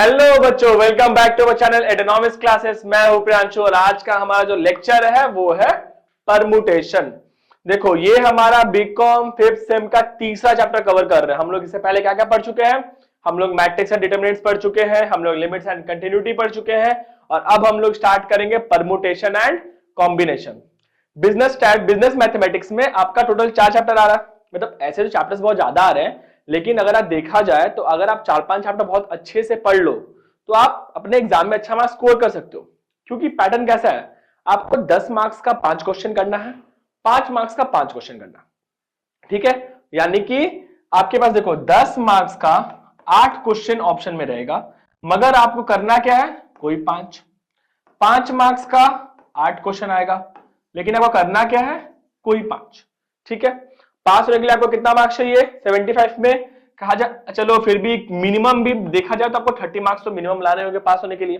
Hello बच्चों, welcome back to our channel Edonomics classes. मैं हूं प्रियांशु और आज का हमारा जो लेक्चर है वो है परमुटेशन। देखो, ये हमारा बीकॉम फिफ्थ सेम का तीसरा चैप्टर कवर कर रहे हैं। हम लोग इससे पहले क्या क्या पढ़ चुके हैं? हम लोग मैट्रिक्स एंड डिटरमिनेंट्स पढ़ चुके हैं, हम लोग लिमिट्स एंड कंटिन्यूटी पढ़ चुके हैं और अब हम लोग स्टार्ट करेंगे permutation and combination. Business mathematics में आपका टोटल 4 चैप्टर आ रहा है। मतलब ऐसे तो चैप्टर्स बहुत ज्यादा आ रहे हैं, लेकिन अगर आप देखा जाए तो अगर आप 4-5 चैप्टर बहुत अच्छे से पढ़ लो तो आप अपने एग्जाम में अच्छा मार्क्स स्कोर कर सकते हो। क्योंकि पैटर्न कैसा है, आपको 10 मार्क्स का 5 क्वेश्चन करना है, 5 मार्क्स का 5 क्वेश्चन करना, ठीक है। यानी कि आपके पास देखो 10 मार्क्स का 8 क्वेश्चन ऑप्शन में रहेगा, मगर आपको करना क्या है, कोई 5 मार्क्स का 8 क्वेश्चन आएगा, लेकिन आपको करना क्या है, कोई 5, ठीक है। पास होने के लिए आपको कितना मार्क्स चाहिए? 75 में कहा जाए, चलो फिर भी मिनिमम भी देखा जाए तो आपको 30 मार्क्स तो मिनिमम लाने होंगे पास होने के लिए।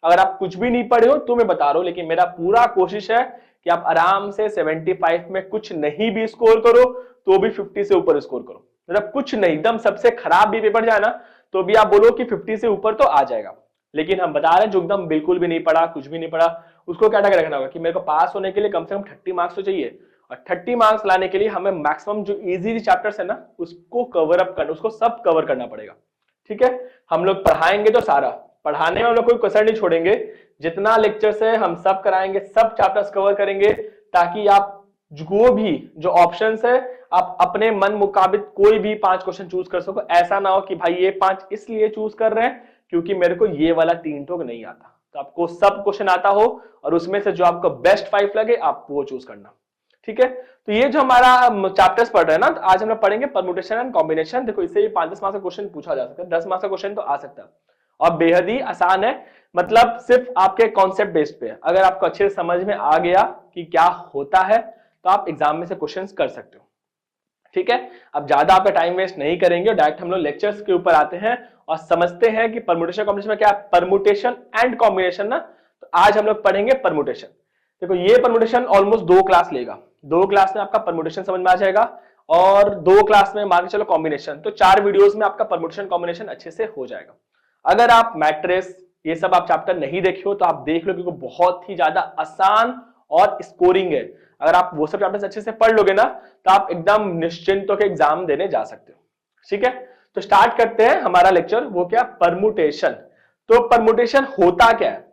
अगर आप कुछ भी नहीं पढ़े हो तो मैं बता रहा हूं, लेकिन मेरा पूरा कोशिश है कि आप आराम से 75 में कुछ नहीं भी स्कोर करो तो भी 50 से ऊपर स्कोर करो। मतलब कुछ नहीं, एकदम सबसे खराब भी पेपर जाए ना तो भी आप बोलो कि 50 से ऊपर तो आ जाएगा। लेकिन हम बता रहे हैं जो एकदम बिल्कुल भी नहीं पढ़ा, कुछ भी नहीं पढ़ा, उसको क्या रखना होगा कि मेरे को पास होने के लिए कम से कम 30 मार्क्स तो चाहिए। और 30 मार्क्स लाने के लिए हमें मैक्सिमम जो इजी चैप्टर्स है ना उसको कवर अप करना, उसको सब कवर करना पड़ेगा, ठीक है। हम लोग पढ़ाएंगे तो सारा, पढ़ाने में हम लोग कोई कसर नहीं छोड़ेंगे। जितना लेक्चर्स है हम सब कराएंगे, सब चैप्टर्स कवर करेंगे, ताकि आप जो ऑप्शंस है आप अपने मन मुताबिक कोई भी 5 क्वेश्चन चूज कर सको। ऐसा ना हो कि भाई ये 5 इसलिए चूज कर रहे हैं क्योंकि मेरे को ये वाला 3 टोक नहीं आता। तो आपको सब क्वेश्चन आता हो और उसमें से जो आपको बेस्ट 5 लगे आप वो चूज करना, ठीक है। तो ये जो हमारा चैप्टर्स पढ़ रहे हैं ना, तो आज हम लोग पढ़ेंगे परमुटेशन एंड कॉम्बिनेशन। देखो इससे 5-10 मार्क्स का क्वेश्चन पूछा जा सकता है, 10 मार्क्स का क्वेश्चन तो आ सकता है और बेहद ही आसान है। मतलब सिर्फ आपके कॉन्सेप्ट बेस्ड पे, अगर आपको अच्छे से समझ में आ गया कि क्या होता है तो आप एग्जाम में से क्वेश्चन कर सकते हो, ठीक है। अब ज्यादा आपका टाइम वेस्ट नहीं करेंगे और डायरेक्ट हम लोग लेक्चर्स के ऊपर आते हैं और समझते हैं कि परमुटेशन कॉम्बिनेशन में क्या है। परमुटेशन एंड कॉम्बिनेशन ना, तो आज हम लोग पढ़ेंगे परमुटेशन। देखो ये परमुटेशन ऑलमोस्ट 2 क्लास लेगा, 2 क्लास में आपका परमुटेशन समझ में आ जाएगा और 2 क्लास में मान के चलो कॉम्बिनेशन, तो 4 वीडियोस में आपका परमुटेशन कॉम्बिनेशन अच्छे से हो जाएगा। अगर आप मैट्रिक्स ये सब आप चैप्टर नहीं देखे हो तो आप देख लो, क्योंकि बहुत ही ज्यादा आसान और स्कोरिंग है। अगर आप वो सब चैप्टर्स अच्छे से पढ़ लोगे ना तो आप एकदम निश्चिंत होकर एग्जाम देने जा सकते हो, ठीक है। तो स्टार्ट करते हैं हमारा लेक्चर। वो क्या? परमुटेशन। तो परमुटेशन होता क्या है?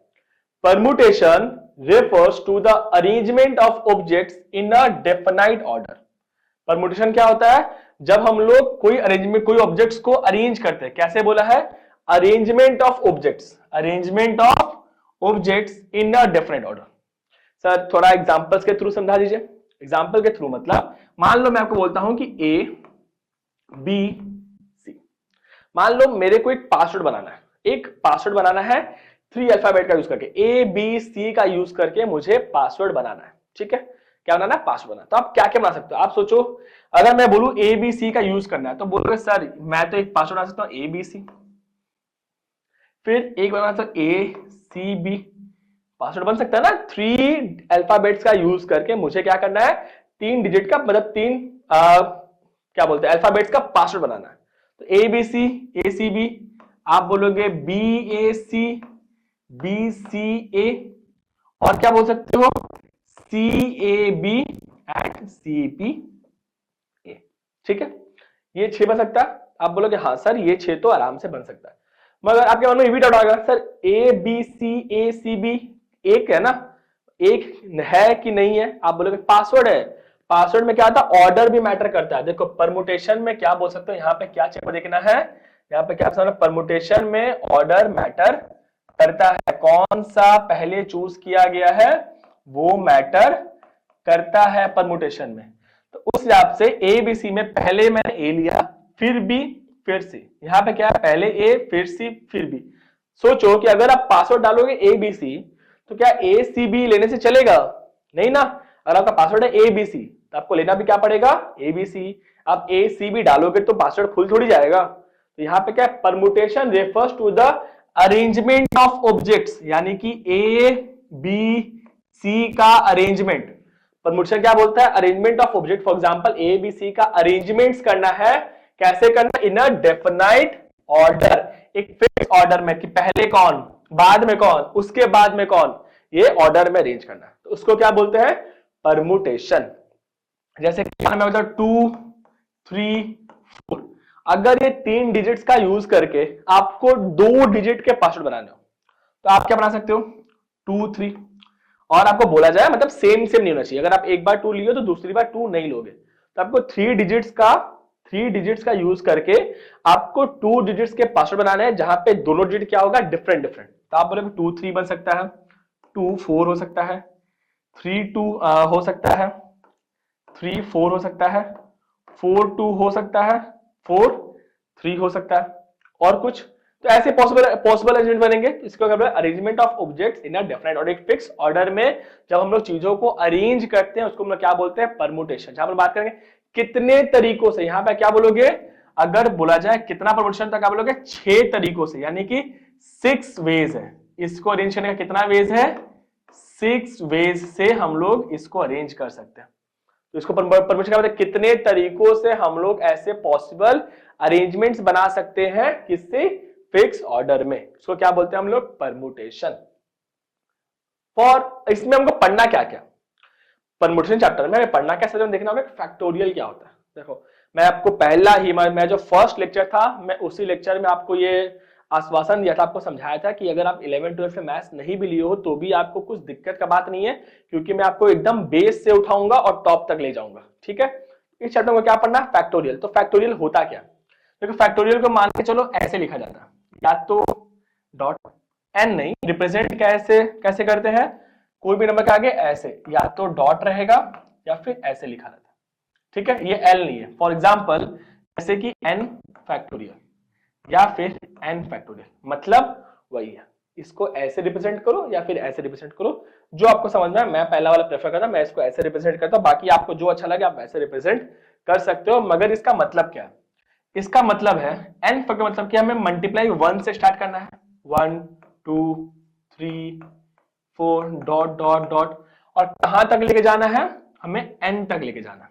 Permutation refers to the arrangement of objects in a definite order। Permutation क्या होता है? जब हम लोग कोई अरेंजमेंट, कोई ऑब्जेक्ट्स को अरेंज करते हैं। कैसे बोला है? Arrangement of objects, arrangement of objects in a definite order. Sir थोड़ा एग्जांपल्स के थ्रू समझा दीजिए। एग्जांपल के थ्रू मतलब मान लो मैं आपको बोलता हूं कि ए बी सी, मान लो मेरे को एक पासवर्ड बनाना है, एक पासवर्ड बनाना है 3 अल्फाबेट का यूज करके, ए बी सी का यूज करके मुझे पासवर्ड बनाना है, ठीक है। क्या बनाना है? पासवर्ड बनाना। तो आप क्या क्या बना सकते हो? आप सोचो, अगर मैं बोलूं ए बी सी का यूज करना है तो बोलोगे सर मैं तो एक पासवर्ड बना सकता हूं ए बी सी, फिर एक बना सकता हूं ए सी बी, पासवर्ड बन सकता है ना। 3 अल्फाबेट्स का यूज करके मुझे क्या करना है? 3 डिजिट का, मतलब 3 क्या बोलते हैं, अल्फाबेट्स का पासवर्ड बनाना है। तो ए B C, A C B, आप बोलोगे B A C, B C ए, और क्या बोल सकते हो? C A B and C P A, ठीक है। ये 6 बन सकता है। आप बोलोगे हाँ सर ये 6 तो आराम से बन सकता है, मगर आपके मन में ये भी डाउट आएगा sir A B C A C B एक है ना, एक है कि नहीं है? आप बोलोगे पासवर्ड है। पासवर्ड में क्या आता है? ऑर्डर भी मैटर करता है। देखो परमुटेशन में क्या बोल सकते हो, यहाँ पे क्या चेक देखना है, यहाँ पे क्या समझना, परमुटेशन में ऑर्डर मैटर करता है। कौन सा पहले चूज किया गया है वो मैटर करता है परमुटेशन में। तो उस हिसाब से ए बी सी में पहले मैंने ए लिया, फिर बी, फिर सी। यहाँ पे क्या है? पहले ए फिर सी फिर बी। सोचो कि अगर आप पासवर्ड डालोगे ए बी सी तो क्या ए सी बी लेने से चलेगा? नहीं ना। अगर आपका पासवर्ड है ए बी सी तो आपको लेना भी क्या पड़ेगा? A B C. आप ए सी बी डालोगे तो पासवर्ड खुल थोड़ी जाएगा। तो यहाँ पे क्या है? Permutation refers to the arrangement of objects, यानी कि ए बी सी का अरेंजमेंट। परमुटेशन क्या बोलता है? Arrangement of object. For example A B C का अरेंजमेंट्स करना है। कैसे करना? इन अ डेफिनाइट ऑर्डर, एक फिक्स ऑर्डर में कि पहले कौन, बाद में कौन, उसके बाद में कौन, ये ऑर्डर में अरेंज करना, तो उसको क्या बोलते हैं, परमुटेशन। जैसे में मतलब 2 3 4, अगर ये 3 डिजिट्स का यूज करके आपको 2 डिजिट के पासवर्ड बनाने हो तो आप क्या बना सकते हो, 2 3, और आपको बोला जाए मतलब सेम नहीं होना चाहिए, अगर आप एक बार 2 लिए तो दूसरी बार 2 नहीं लोगे, तो आपको 3 डिजिट्स का यूज करके आपको 2 डिजिट्स के पासवर्ड बनाने हैं, जहां पे दोनों डिजिट क्या होगा, डिफरेंट, तो आप बोले 2 3 बन सकता है, 2 4 हो सकता है, 3 2 हो सकता है, 3 4 हो सकता है, 4 2 हो सकता है, 4 3 हो सकता है, और कुछ, तो ऐसे पॉसिबल अरेंजमेंट बनेंगे। इसको कहते हैं arrangement of objects in a different और एक फिक्स ऑर्डर में जब हम लोग चीजों को अरेंज करते हैं उसको हम लोग क्या बोलते हैं, परमुटेशन। जहां पर बात करेंगे कितने तरीकों से, यहां पे क्या बोलोगे, अगर बोला जाए कितना परमुटेशन, तो क्या बोलोगे, 6 तरीकों से, यानी कि 6 वेज है इसको अरेंज करने का। कितना वेज है, 6 वेज से हम लोग इसको अरेंज कर सकते हैं। तो इसको परमुटेशन क्या बोलते हैं, कितने तरीकों से हम लोग ऐसे पॉसिबल अरेंजमेंट्स बना सकते हैं, किससे, फिक्स ऑर्डर में, इसको क्या बोलते हैं हम लोग, परमुटेशन। और इसमें हमको पढ़ना क्या क्या, परमुटेशन चैप्टर में हमें पढ़ना क्या, देखना होगा फैक्टोरियल क्या होता है। देखो मैं आपको पहला ही, मैं जो फर्स्ट लेक्चर था, मैं उसी लेक्चर में आपको ये आश्वासन दिया था, आपको समझाया था कि अगर आप 11 12 में मैथ्स नहीं भी लिए हो तो भी आपको कुछ दिक्कत का बात नहीं है, क्योंकि मैं आपको एकदम बेस से उठाऊंगा और टॉप तक ले जाऊंगा, ठीक है। इस चैप्टर में क्या पढ़ना, फैक्टोरियल। तो फैक्टोरियल होता क्या, देखो फैक्टोरियल को मान के चलो ऐसे लिखा जाता है, या तो डॉट एन नहीं, रिप्रेजेंट कैसे कैसे करते हैं, कोई भी नंबर के आगे ऐसे, या तो डॉट रहेगा या फिर ऐसे लिखा रहता है, ठीक है, ये एल नहीं है। फॉर एग्जाम्पल जैसे कि एन फैक्टोरियल या फिर एन फैक्टोरियल, मतलब वही है, इसको ऐसे रिप्रेजेंट करो या फिर ऐसे रिप्रेजेंट करो, जो आपको समझ में। मैं पहला वाला प्रेफर करता हूं, मैं इसको ऐसे रिप्रेजेंट करता हूं, बाकी आपको जो अच्छा लगे आप ऐसे रिप्रेजेंट कर सकते हो। मगर इसका मतलब क्या है, इसका मतलब है एन का मतलब क्या, हमें मल्टीप्लाई 1 से स्टार्ट करना है, 1 2 3 4 डॉट डॉट डॉट, और कहां तक लेके जाना है, हमें एन तक लेके जाना,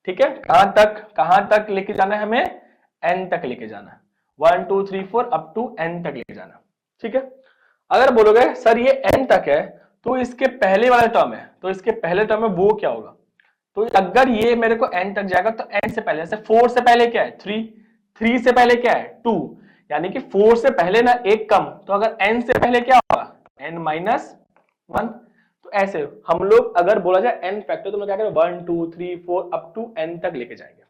ठीक है। कहां तक लेके जाना है, हमें एन तक लेके जाना है, 1 2 3 4 अप टू एन तक लेके जाना, ठीक है। अगर बोलोगे सर ये एन तक है तो इसके पहले वाला टर्म है, तो इसके पहले टर्म में वो क्या होगा, तो अगर ये मेरे को एन तक जाएगा तो एन से पहले, जैसे 4 से पहले क्या है 3, 3 से पहले क्या है 2, यानी कि 4 से पहले ना एक कम, तो अगर एन से पहले क्या होगा, एन माइनस 1। तो ऐसे हम लोग अगर बोला जाए एन फैक्टर तो मैं क्या करें, 1 2 3 4 अप टू एन तक लेके जाएंगे।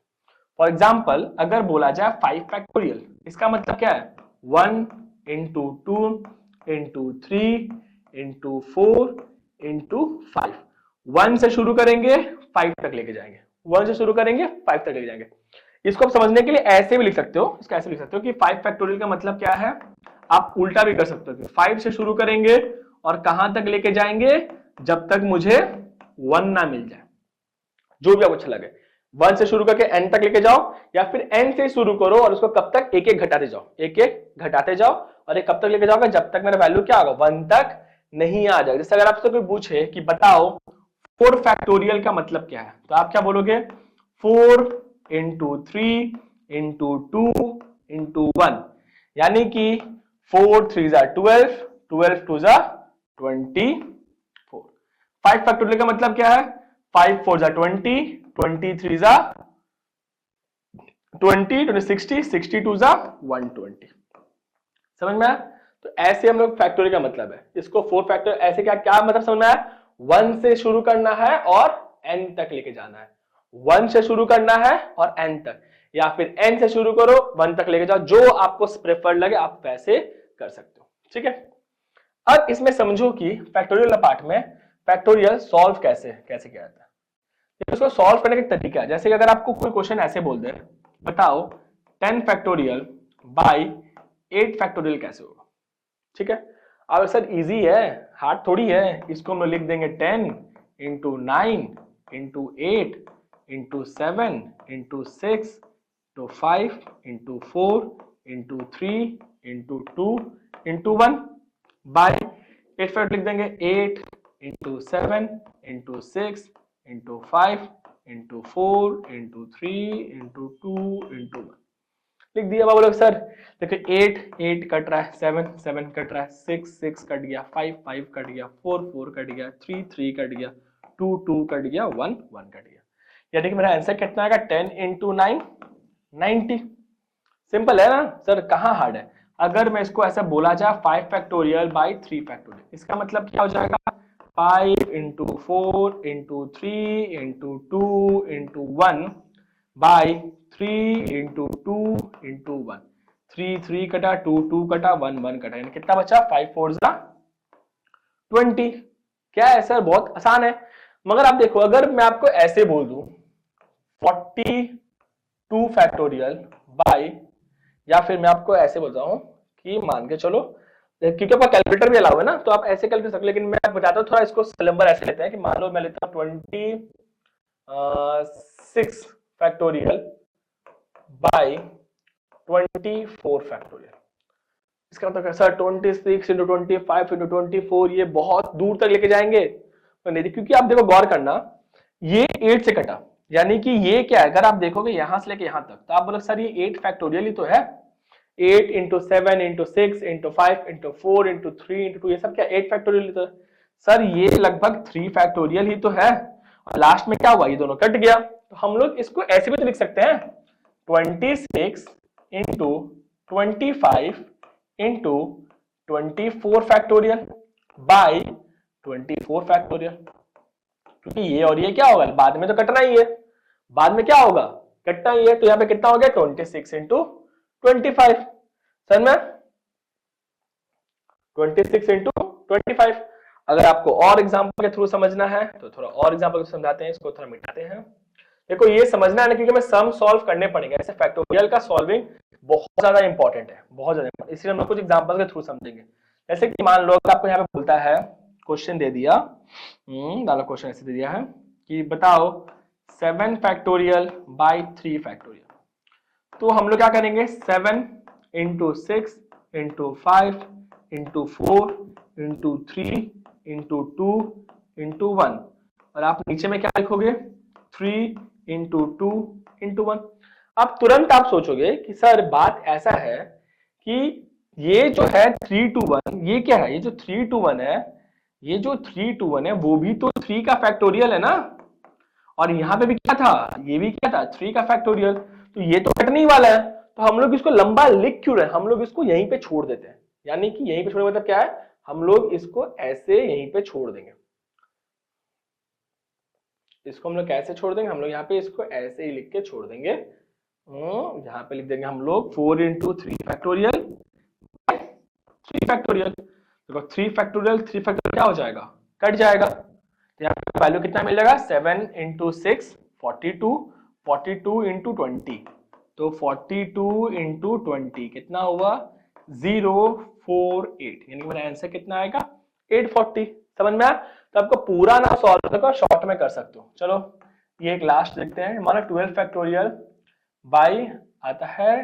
फॉर एग्जाम्पल अगर बोला जाए 5 फैक्टोरियल, इसका मतलब क्या है, 1 इंटू 2 इंटू 3 इंटू 4 इंटू 5, 1 से शुरू करेंगे 5 तक लेके जाएंगे, 1 से शुरू करेंगे 5 तक लेके जाएंगे। इसको आप समझने के लिए ऐसे भी लिख सकते हो, इसका ऐसे लिख सकते हो कि 5 फैक्टोरियल का मतलब क्या है, आप उल्टा भी कर सकते हो, 5 से शुरू करेंगे और कहां तक लेके जाएंगे, जब तक मुझे 1 ना मिल जाए, जो भी आपको अच्छा लगे। 1 से शुरू करके n तक लेके जाओ, या फिर n से शुरू करो और उसको कब तक, एक एक घटाते जाओ, एक एक घटाते जाओ, और ये कब तक लेके जाओगे, जब तक मेरा वैल्यू क्या होगा, 1 तक नहीं आ जाएगा। जैसे अगर आपसे कोई पूछे कि बताओ 4 फैक्टोरियल का मतलब क्या है, तो आप क्या बोलोगे, 4 इंटू 3 इंटू 2 इंटू 1, यानी कि 4 3 जा 12, 12 2 जा 24। 5 फैक्टोरियल का मतलब क्या है, 5 4 जा 20, 23 जा 20, 60, 62 जा 120, समझ में आया। तो ऐसे हम लोग फैक्टोरियल का मतलब है, इसको 4 फैक्टोरियल ऐसे क्या क्या मतलब समझ में आया, 1 से शुरू करना है और n तक लेके जाना है, 1 से शुरू करना है और n तक, या फिर n से शुरू करो 1 तक लेके जाओ, जो आपको प्रेफर लगे आप वैसे कर सकते हो, ठीक है। अब इसमें समझो कि फैक्टोरियल पार्ट में फैक्टोरियल सॉल्व कैसे कैसे किया जाता है। इसको सॉल्व करने का तरीका है, जैसे कि अगर आपको कोई क्वेश्चन ऐसे बोल दे, बताओ 10 फैक्टोरियल बाय 8 फैक्टोरियल कैसे होगा, ठीक है। अब सर इजी है, हार्ड थोड़ी है, इसको हम लिख देंगे 10 into 9 into 8 into 7 into 6 into 5 into 4 into 3 into 2 into 1 by 8 factor लिख देंगे 8 into 7 into 6 into 5 into 4 into 3 into 2 into 1 लिख दिया। अब बोलो सर देखो 8 8 कट रहा है, 7 7 कट रहा है, 6 6 कट गया, 5 5 कट गया, 4 4 कट गया, 3 3 कट गया, 2 2 कट गया, 1 1 कट गया। यानी कि मेरा आंसर कितना आएगा 10 into 9 90। सिंपल है ना सर, कहाँ हार्ड है। अगर मैं इसको ऐसा बोला जाए 5 फैक्टोरियल बाई 3 फैक्टोरियल, इसका मतलब क्या हो जाएगा 5 into 4 into 3 into 2 into 1 by 3 into 2 into 1। 3 3 कटा, 2 2 कटा, 1 1 कटा, यानी कितना बचा 5 4 20। क्या है सर, बहुत आसान है। मगर आप देखो अगर मैं आपको ऐसे बोल दूं 42 फैक्टोरियल बाई, या फिर मैं आपको ऐसे बोलता हूं कि मान के चलो, क्योंकि आपका कैलकुलेटर भी अलाउ है ना, तो आप ऐसे कैलकुलेट सकते, लेकिन मैं बताता हूँ थोड़ा इसको नंबर ऐसे लेते हैं कि मान लो मैं लेता हूँ 26 फैक्टोरियल बाई 24 फैक्टोरियल। इसका मतलब सर 26 into 25 into 24 ये बहुत दूर तक लेके जाएंगे तो नहीं, क्योंकि आप देखो गौर करना ये 8 से कटा, यानी कि ये क्या है, अगर आप देखोगे यहां से लेके यहां तक, तो आप बोलो सर ये 8 फैक्टोरियल ही तो है। 8 into 7 into 6 into 5 into 4 into 3 into 2 ये सब क्या 8 फैक्टोरियल ही तो है। सर ये लगभग 3 फैक्टोरियल ही तो है, और लास्ट में क्या हुआ ये दोनों कट गया। तो हम लोग इसको ऐसे भी तो लिख सकते हैं 26 into 25 into 24 factorial by 24 factorial, क्योंकि ये और ये क्या होगा बाद में तो कटना ही है, बाद में क्या होगा कटना ही है। तो यहाँ पे कितना हो गया 26 into 25। सर में 26 into 25। अगर आपको और एग्जांपल के थ्रू समझना है तो थोड़ा और एग्जांपल समझाते हैं, इसको थोड़ा मिटाते हैं। देखो ये समझना है ना, क्योंकि हमें सम सॉल्व करने पड़ेंगे, ऐसे फैक्टोरियल का सॉल्विंग बहुत ज्यादा इंपॉर्टेंट है, बहुत ज्यादा, इसलिए हम लोग कुछ एग्जांपल के थ्रू समझेंगे। जैसे कि मान लो आपको यहाँ पे बोलता है, क्वेश्चन दे दिया, क्वेश्चन ऐसे दे दिया है कि बताओ 7 फैक्टोरियल बाई 3 फैक्टोरियल। तो हम लोग क्या करेंगे 7 into 6 into 5 into 4 into 3 into 2 into 1, और आप नीचे में क्या लिखोगे 3 into 2 into 1। अब तुरंत आप सोचोगे कि सर बात ऐसा है कि ये जो है 3 to 1 ये क्या है, ये जो 3 to 1 है, ये जो 3 to 1 है वो भी तो 3 का फैक्टोरियल है ना, और यहाँ पे भी क्या था ये भी क्या था 3 का फैक्टोरियल, तो ये तो कटने ही वाला है। तो हम लोग इसको लंबा लिख क्यों रहे, हम लोग इसको यहीं पे छोड़ देते हैं, यानी कि यहीं पे छोड़ने मतलब क्या है, हम लोग इसको ऐसे यहीं पे छोड़ देंगे। इसको हम लोग कैसे छोड़ देंगे, हम लोग यहाँ पे इसको ऐसे ही लिख के छोड़ देंगे। यहाँ पे लिख देंगे हम लोग 4 into 3 फैक्टोरियल 3 फैक्टोरियल। देखो 3 फैक्टोरियल क्या हो जाएगा कट जाएगा, तो यहाँ पे वैल्यू कितना मिल जाएगा 7 into 6 42 42 into 20, तो 42 into 20 कितना हुआ 048, यानी मेरा आंसर कितना आएगा 840। समझ में आया। तो आपको पूरा ना सॉल्व कर शॉर्ट में कर सकते हो। चलो ये एक लास्ट देखते हैं, हमारा 12 फैक्टोरियल बाई आता है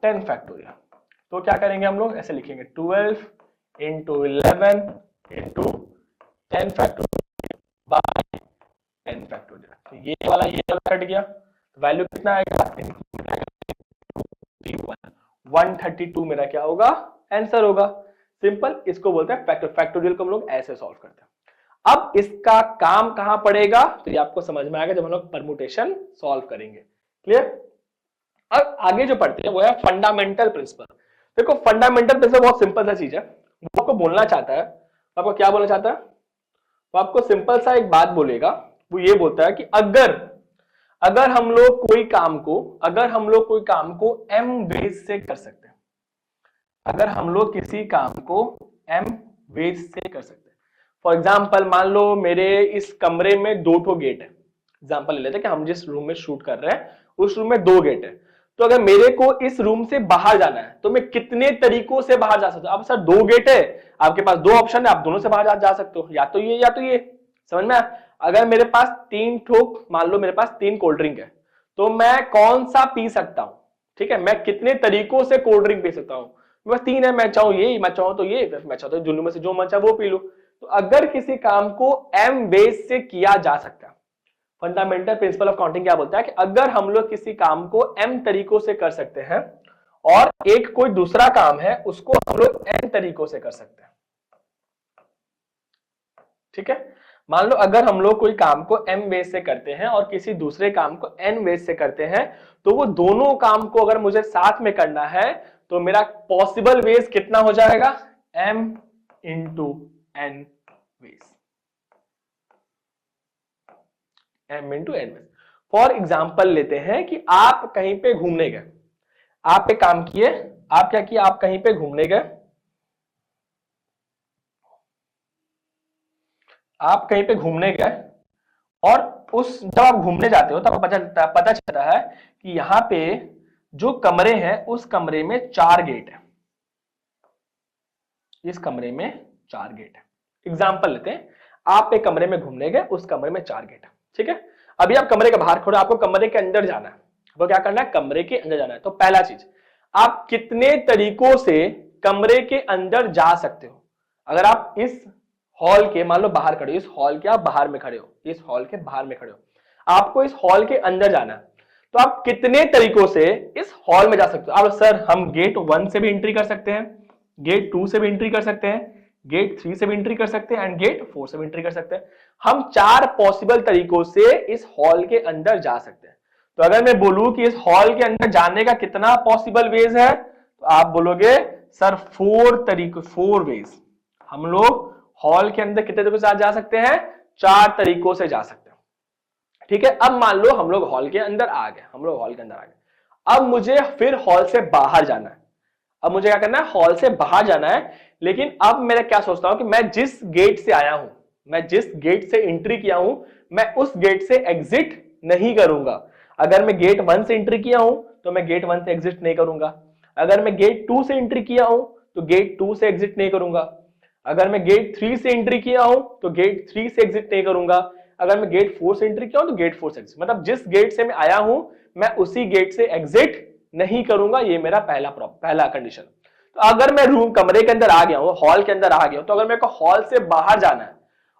10 फैक्टोरियल। तो क्या करेंगे हम लोग ऐसे लिखेंगे 12 into 11 into 10 factorial by 10 factorial. तो ये वाला कट गया, वैल्यू कितना आएगा 132 मेरा क्या होगा आंसर होगा। सिंपल, इसको बोलते हैं फैक्टोरियल को हम लोग ऐसे सॉल्व करते हैं। अब इसका काम कहां पड़ेगा तो ये आपको समझ में आएगा जब हम लोग परमुटेशन सॉल्व करेंगे। क्लियर। अब आगे जो पढ़ते हैं वो है फंडामेंटल प्रिंसिपल। देखो फंडामेंटल प्रिंसिपल बहुत सिंपल सा चीज है, वो आपको बोलना चाहता है, आपको क्या बोलना चाहता है, वो आपको सिंपल सा एक बात बोलेगा, वो ये बोलता है कि अगर हम लोग कोई काम को m वेज से कर सकते हैं, अगर हम लोग किसी काम को m वेज से कर सकते हैं, फॉर एग्जाम्पल मान लो मेरे इस कमरे में 2 ठो गेट है, एग्जाम्पल ले लेते हैं कि हम जिस रूम में शूट कर रहे हैं उस रूम में 2 गेट है, तो अगर मेरे को इस रूम से बाहर जाना है तो मैं कितने तरीकों से बाहर जा सकता हूं। अब सर 2 गेट है, आपके पास 2 ऑप्शन है, आप दोनों से बाहर जा सकते हो, या तो ये या तो ये। समझ में आया। अगर मेरे पास 3 ठोक, मान लो मेरे पास 3 कोल्ड ड्रिंक है, तो मैं कौन सा पी सकता हूं, ठीक है, मैं कितने तरीकों से कोल्ड ड्रिंक पी सकता हूं, बस 3 है, मैं चाहूं ये, मैं चाहूं तो ये, मैं चाहता हूं जुन्नू में से जो मन चाहे वो पी लो। तो अगर किसी काम को m वेज से किया जा सकता है, फंडामेंटल प्रिंसिपल ऑफ काउंटिंग क्या बोलता है कि अगर हम लोग किसी काम को m तरीकों से कर सकते हैं और एक कोई दूसरा काम है उसको हम लोग n तरीकों से कर सकते हैं, ठीक है। मान लो अगर हम लोग कोई काम को m वेज से करते हैं और किसी दूसरे काम को n वेज से करते हैं, तो वो दोनों काम को अगर मुझे साथ में करना है तो मेरा पॉसिबल वेज कितना हो जाएगा, m into n ways, m into n ways. For example लेते हैं कि आप कहीं पे घूमने गए, आप एक काम किए, आप क्या किए, आप कहीं पे घूमने गए, आप कहीं पे घूमने गए और उस जब आप घूमने जाते हो तब पता चलता है कि यहां पे जो कमरे हैं उस कमरे में 4 गेट है, इस कमरे में 4 गेट है। एग्जाम्पल लेते हैं, आप एक कमरे में घूमने गए, उस कमरे में 4 गेट है, ठीक है। अभी आप कमरे के बाहर खड़े, आपको कमरे के अंदर जाना है, आपको क्या करना है, कमरे के अंदर जाना है। तो पहला चीज, आप कितने तरीकों से कमरे के अंदर जा सकते हो। अगर आप इस हॉल के मान लो बाहर खड़े हो, इस हॉल के आप बाहर में खड़े हो, इस हॉल के बाहर में खड़े हो, आपको इस हॉल के अंदर जाना है, तो आप कितने तरीकों से इस हॉल में जा सकते हो। अब सर हम गेट 1 से भी एंट्री कर सकते हैं, गेट 2 से भी एंट्री कर सकते हैं, गेट 3 से भी एंट्री कर सकते हैं एंड गेट 4 से भी एंट्री कर सकते हैं। हम 4 पॉसिबल तरीकों से इस हॉल के अंदर जा सकते हैं। तो अगर मैं बोलूं कि इस हॉल के अंदर जाने का कितना पॉसिबल वेज है, तो आप बोलोगे सर 4 वेज। हम लोग हॉल के अंदर कितने तरीकों से जा सकते हैं, 4 तरीकों से जा सकते हैं, ठीक है। अब मान लो हम लोग हॉल के अंदर आ गए, हम लोग हॉल के अंदर आ गए, अब मुझे फिर हॉल से बाहर जाना है। अब मुझे क्या करना है, हॉल से बाहर जाना है, लेकिन अब मैं क्या सोचता हूं कि मैं जिस गेट से आया हूं, मैं जिस गेट से एंट्री किया हूं, मैं उस गेट से एग्जिट नहीं करूंगा। अगर मैं गेट 1 से एंट्री किया हूं तो मैं गेट 1 से एग्जिट नहीं करूंगा। अगर मैं गेट 2 से एंट्री किया हूं तो गेट 2 से एग्जिट नहीं करूंगा। अगर मैं गेट 3 से एंट्री किया हूं तो गेट 3 से एग्जिट नहीं करूंगा। अगर मैं गेट 4 से एंट्री किया हूं तो गेट 4 से एग्जिट, मतलब जिस गेट से मैं आया हूं मैं उसी गेट से एग्जिट नहीं करूंगा। ये मेरा पहला कंडीशन। तो अगर मैं रूम कमरे के अंदर आ गया हूं, हॉल के अंदर आ गया हूं, तो अगर मेरे को हॉल से बाहर जाना है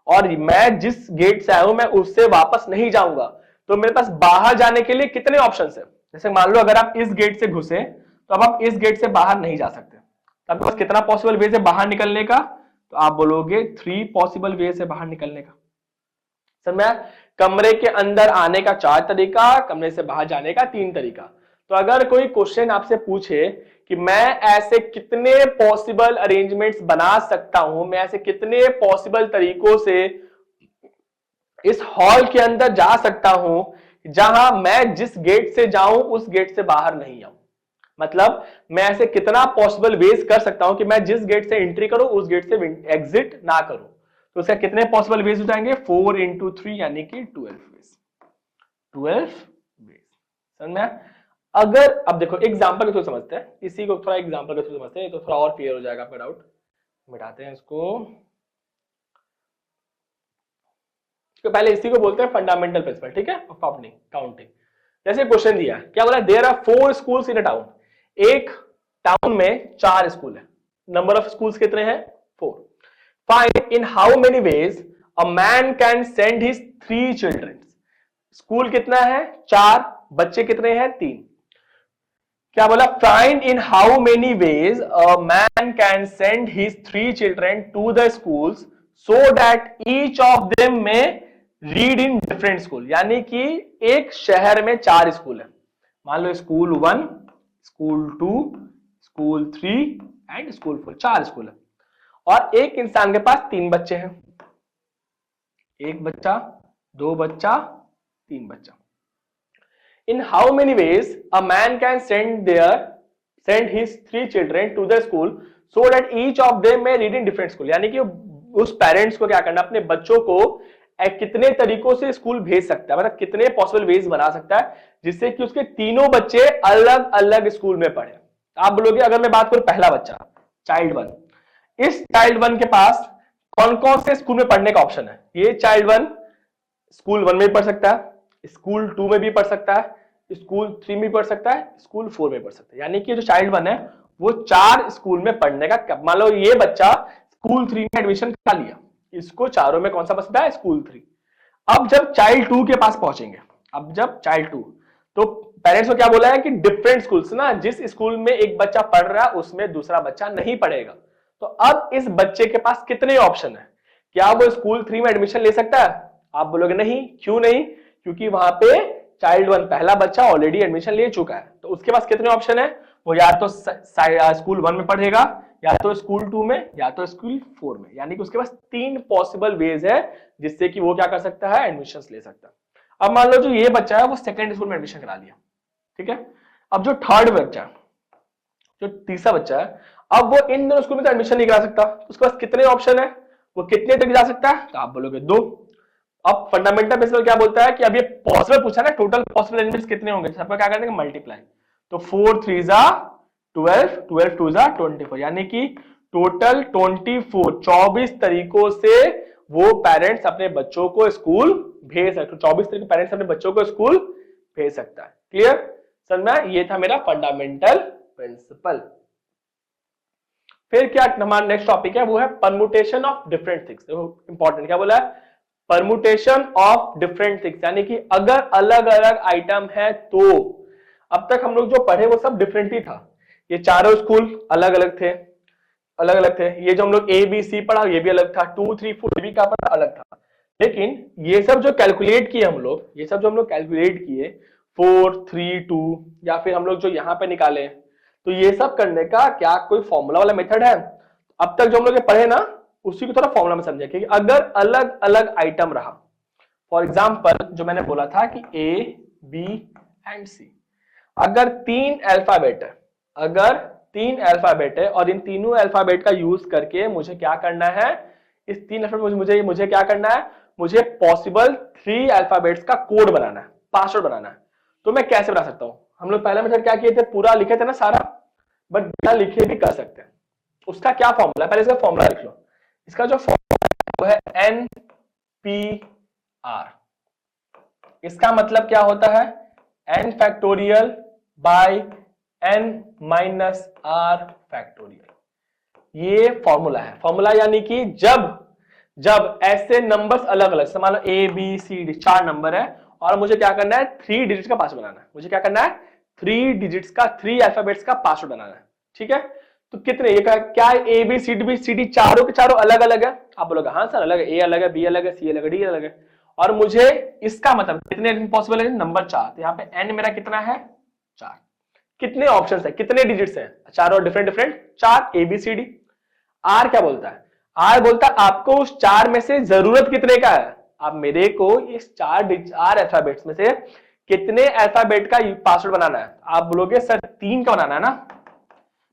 और मैं जिस गेट से आया हूं मैं उससे वापस नहीं जाऊंगा, तो मेरे पास बाहर जाने के लिए कितने ऑप्शन है। जैसे मान लो अगर आप इस गेट से घुसे तो अब आप इस गेट से बाहर नहीं जा सकते, तो आपके पास कितना पॉसिबल वेज है बाहर निकलने का, तो आप बोलोगे 3 पॉसिबल वेज है बाहर निकलने का। समझ में? कमरे के अंदर आने का 4 तरीका, कमरे से बाहर जाने का 3 तरीका। तो अगर कोई क्वेश्चन आपसे पूछे कि मैं ऐसे कितने पॉसिबल अरेंजमेंट्स बना सकता हूं, मैं ऐसे कितने पॉसिबल तरीकों से इस हॉल के अंदर जा सकता हूं जहां मैं जिस गेट से जाऊं उस गेट से बाहर नहीं आऊं, मतलब मैं ऐसे कितना पॉसिबल वेज कर सकता हूं कि मैं जिस गेट से एंट्री करूं उस गेट से एग्जिट ना करूं। तो उसका कितने पॉसिबल वेज हो जाएंगे, 4 इंटू 3 यानी कि 12 वेज। 12 वेज। समझ में? अगर अब देखो एग्जांपल के थ्रू समझते हैं, इसी को थोड़ा एग्जांपल के थ्रू समझते हैं तो थोड़ा और क्लियर हो जाएगा आपका डाउट। मिटाते हैं इसको। तो पहले इसी को बोलते हैं फंडामेंटल प्रिंसिपल, ठीक है, ऑफ काउंटिंग। जैसे क्वेश्चन दिया क्या बोला, there are 4 schools in a town. एक टाउन में 4 स्कूल है। नंबर ऑफ स्कूल्स कितने हैं, 4। Find in how many ways a man can send his 3 children. School कितना है, 4, बच्चे कितने हैं, 3। क्या बोला, find in how many ways a man can send his 3 children to the schools so that each of them में read in different school. यानी कि एक शहर में 4 स्कूल है, मान लो school 1, school 2, school 3 and school 4, 4 school है। और एक इंसान के पास 3 बच्चे हैं, 1 बच्चा, 2 बच्चा, 3 बच्चा। In how many ways a man can send his 3 children to the school so that each of them may read in different school। यानी कि उस पेरेंट्स को क्या करना, अपने बच्चों को कितने तरीकों से स्कूल भेज सकता है, मतलब कितने पॉसिबल वेज बना सकता है जिससे कि उसके तीनों बच्चे अलग अलग स्कूल में पढ़े। आप बोलोगे अगर मैं बात करूं पहला बच्चा, चाइल्ड 1, इस चाइल्ड 1 के पास कौन कौन से स्कूल में पढ़ने का ऑप्शन है। ये चाइल्ड 1 स्कूल 1 में भी पढ़ सकता है, स्कूल 2 में भी पढ़ सकता है, स्कूल 3 में पढ़ सकता है, स्कूल 4 में पढ़ सकता है। यानी कि जो चाइल्ड 1 है वो 4 स्कूल में पढ़ने का, मान लो ये बच्चा स्कूल 3 में एडमिशन करा लिया, इसको चारों में कौन सा पसंद है, स्कूल 3। अब जब चाइल्ड 2 के पास पहुंचेंगे, अब जब चाइल्ड 2, तो पेरेंट्स को क्या बोला है कि डिफरेंट स्कूल्स ना, जिस स्कूल में एक बच्चा पढ़ रहा है उसमें दूसरा बच्चा नहीं पढ़ेगा। तो अब इस बच्चे के पास कितने ऑप्शन है? क्या वो स्कूल 3 में एडमिशन ले सकता है? आप बोलोगे नहीं। क्यों नहीं? क्योंकि वहां पे चाइल्ड 1 पहला बच्चा ऑलरेडी एडमिशन ले चुका है। तो उसके पास कितने ऑप्शन है? वो या तो स्कूल 1 में पढ़ेगा, या तो स्कूल 2 में, या तो स्कूल 4 में। यानी कि उसके पास 3 पॉसिबल वेज है जिससे कि वो क्या कर सकता है, एडमिशन ले सकता है। अब मान लो जो ये बच्चा है वो सेकंड स्कूल में एडमिशन करा लिया, ठीक है। अब जो थर्ड बच्चा, जो तीसरा बच्चा है, अब वो इन दोनों स्कूल में तो एडमिशन नहीं करा सकता। उसके पास कितने ऑप्शन है? वो कितने तक जा सकता है? तो आप बोलोगे 2। अब फंडामेंटल प्रिंसिपल क्या बोलता है कि अब ये पॉसिबल पूछा ना, टोटल पॉसिबल एलिमेंट्स कितने होंगे, सबका क्या करना है, मल्टीप्लाई। तो 4 3 जा 12, 12 2 जा 24, यानी कि टोटल 24 तरीकों से वो पेरेंट्स अपने बच्चों को स्कूल भेज सकते, 24 तरीके पेरेंट्स अपने बच्चों को स्कूल भेज सकता है। क्लियर? समझ में? ये था मेरा फंडामेंटल प्रिंसिपल। फिर क्या हमारा नेक्स्ट टॉपिक है, वो है परमुटेशन ऑफ डिफरेंट थिंग्स। देखो इंपॉर्टेंट क्या बोला है, परमुटेशन ऑफ डिफरेंट थिंग्स, यानी कि अगर अलग अलग आइटम है तो। अब तक हम लोग जो पढ़े वो सब डिफरेंट ही था, ये चारों स्कूल अलग अलग थे, अलग अलग थे। ये जो हम लोग ए बी सी पढ़ा ये भी अलग था, 2 3 4 भी का पढ़ा अलग था। लेकिन ये सब जो कैलकुलेट किए हम लोग, ये सब जो हम लोग कैलकुलेट किए 4 3 2, या फिर हम लोग जो यहाँ पे निकाले, तो ये सब करने का क्या कोई फॉर्मूला वाला मेथड है? अब तक जो हम लोग पढ़े ना उसी को थोड़ा फॉर्मूला में समझे कि अगर अलग अलग आइटम रहा, फॉर एग्जाम्पल जो मैंने बोला था कि ए बी एंड सी, अगर 3 अल्फाबेट है, अगर 3 अल्फाबेट है और इन तीनों अल्फाबेट का यूज करके मुझे क्या करना है, इस 3 अल्फाबेट मुझे क्या करना है, मुझे पॉसिबल 3 अल्फाबेट्स का कोड बनाना है, पासवर्ड बनाना है। तो मैं कैसे बना सकता हूं? हम लोग पहला मेथड क्या किए थे, पूरा लिखे थे ना सारा, बट बिना लिखे भी कर सकते हैं। उसका क्या फॉर्मूला है, पहले इसका फॉर्मूला लिख लो। इसका जो फॉर्मूला है वो है NPR। इसका मतलब क्या होता है, n factorial by n minus r factorial. ये फॉर्मूला है। फॉर्मूला यानी कि जब ऐसे नंबर्स अलग अलग, मान लो A B C D 4 number है और मुझे क्या करना है, 3 डिजिट्स का पासवर्ड बनाना है। मुझे क्या करना है, 3 डिजिट्स का, 3 अल्फाबेट्स का पासवर्ड बनाना है, ठीक है। तो कितने, ये क्या ए बी सी डी चारों के चारों अलग अलग है? आप बोलोगे हाँ सर अलग है, ए अलग है, बी अलग है, सी अलग है, डी अलग है। और मुझे इसका मतलब कितने पॉसिबल है, नंबर 4। तो यहाँ पे n मेरा कितना है, 4। कितने ऑप्शंस है, कितने डिजिट्स हैं, चारों different different 4, A B C D. R क्या बोलता है, आर बोलता है आपको उस 4 में से जरूरत कितने का है। अब मेरे को इस 4 अल्फाबेट्स में से कितने अल्फाबेट का पासवर्ड बनाना है? आप बोलोगे सर 3 का बनाना है ना,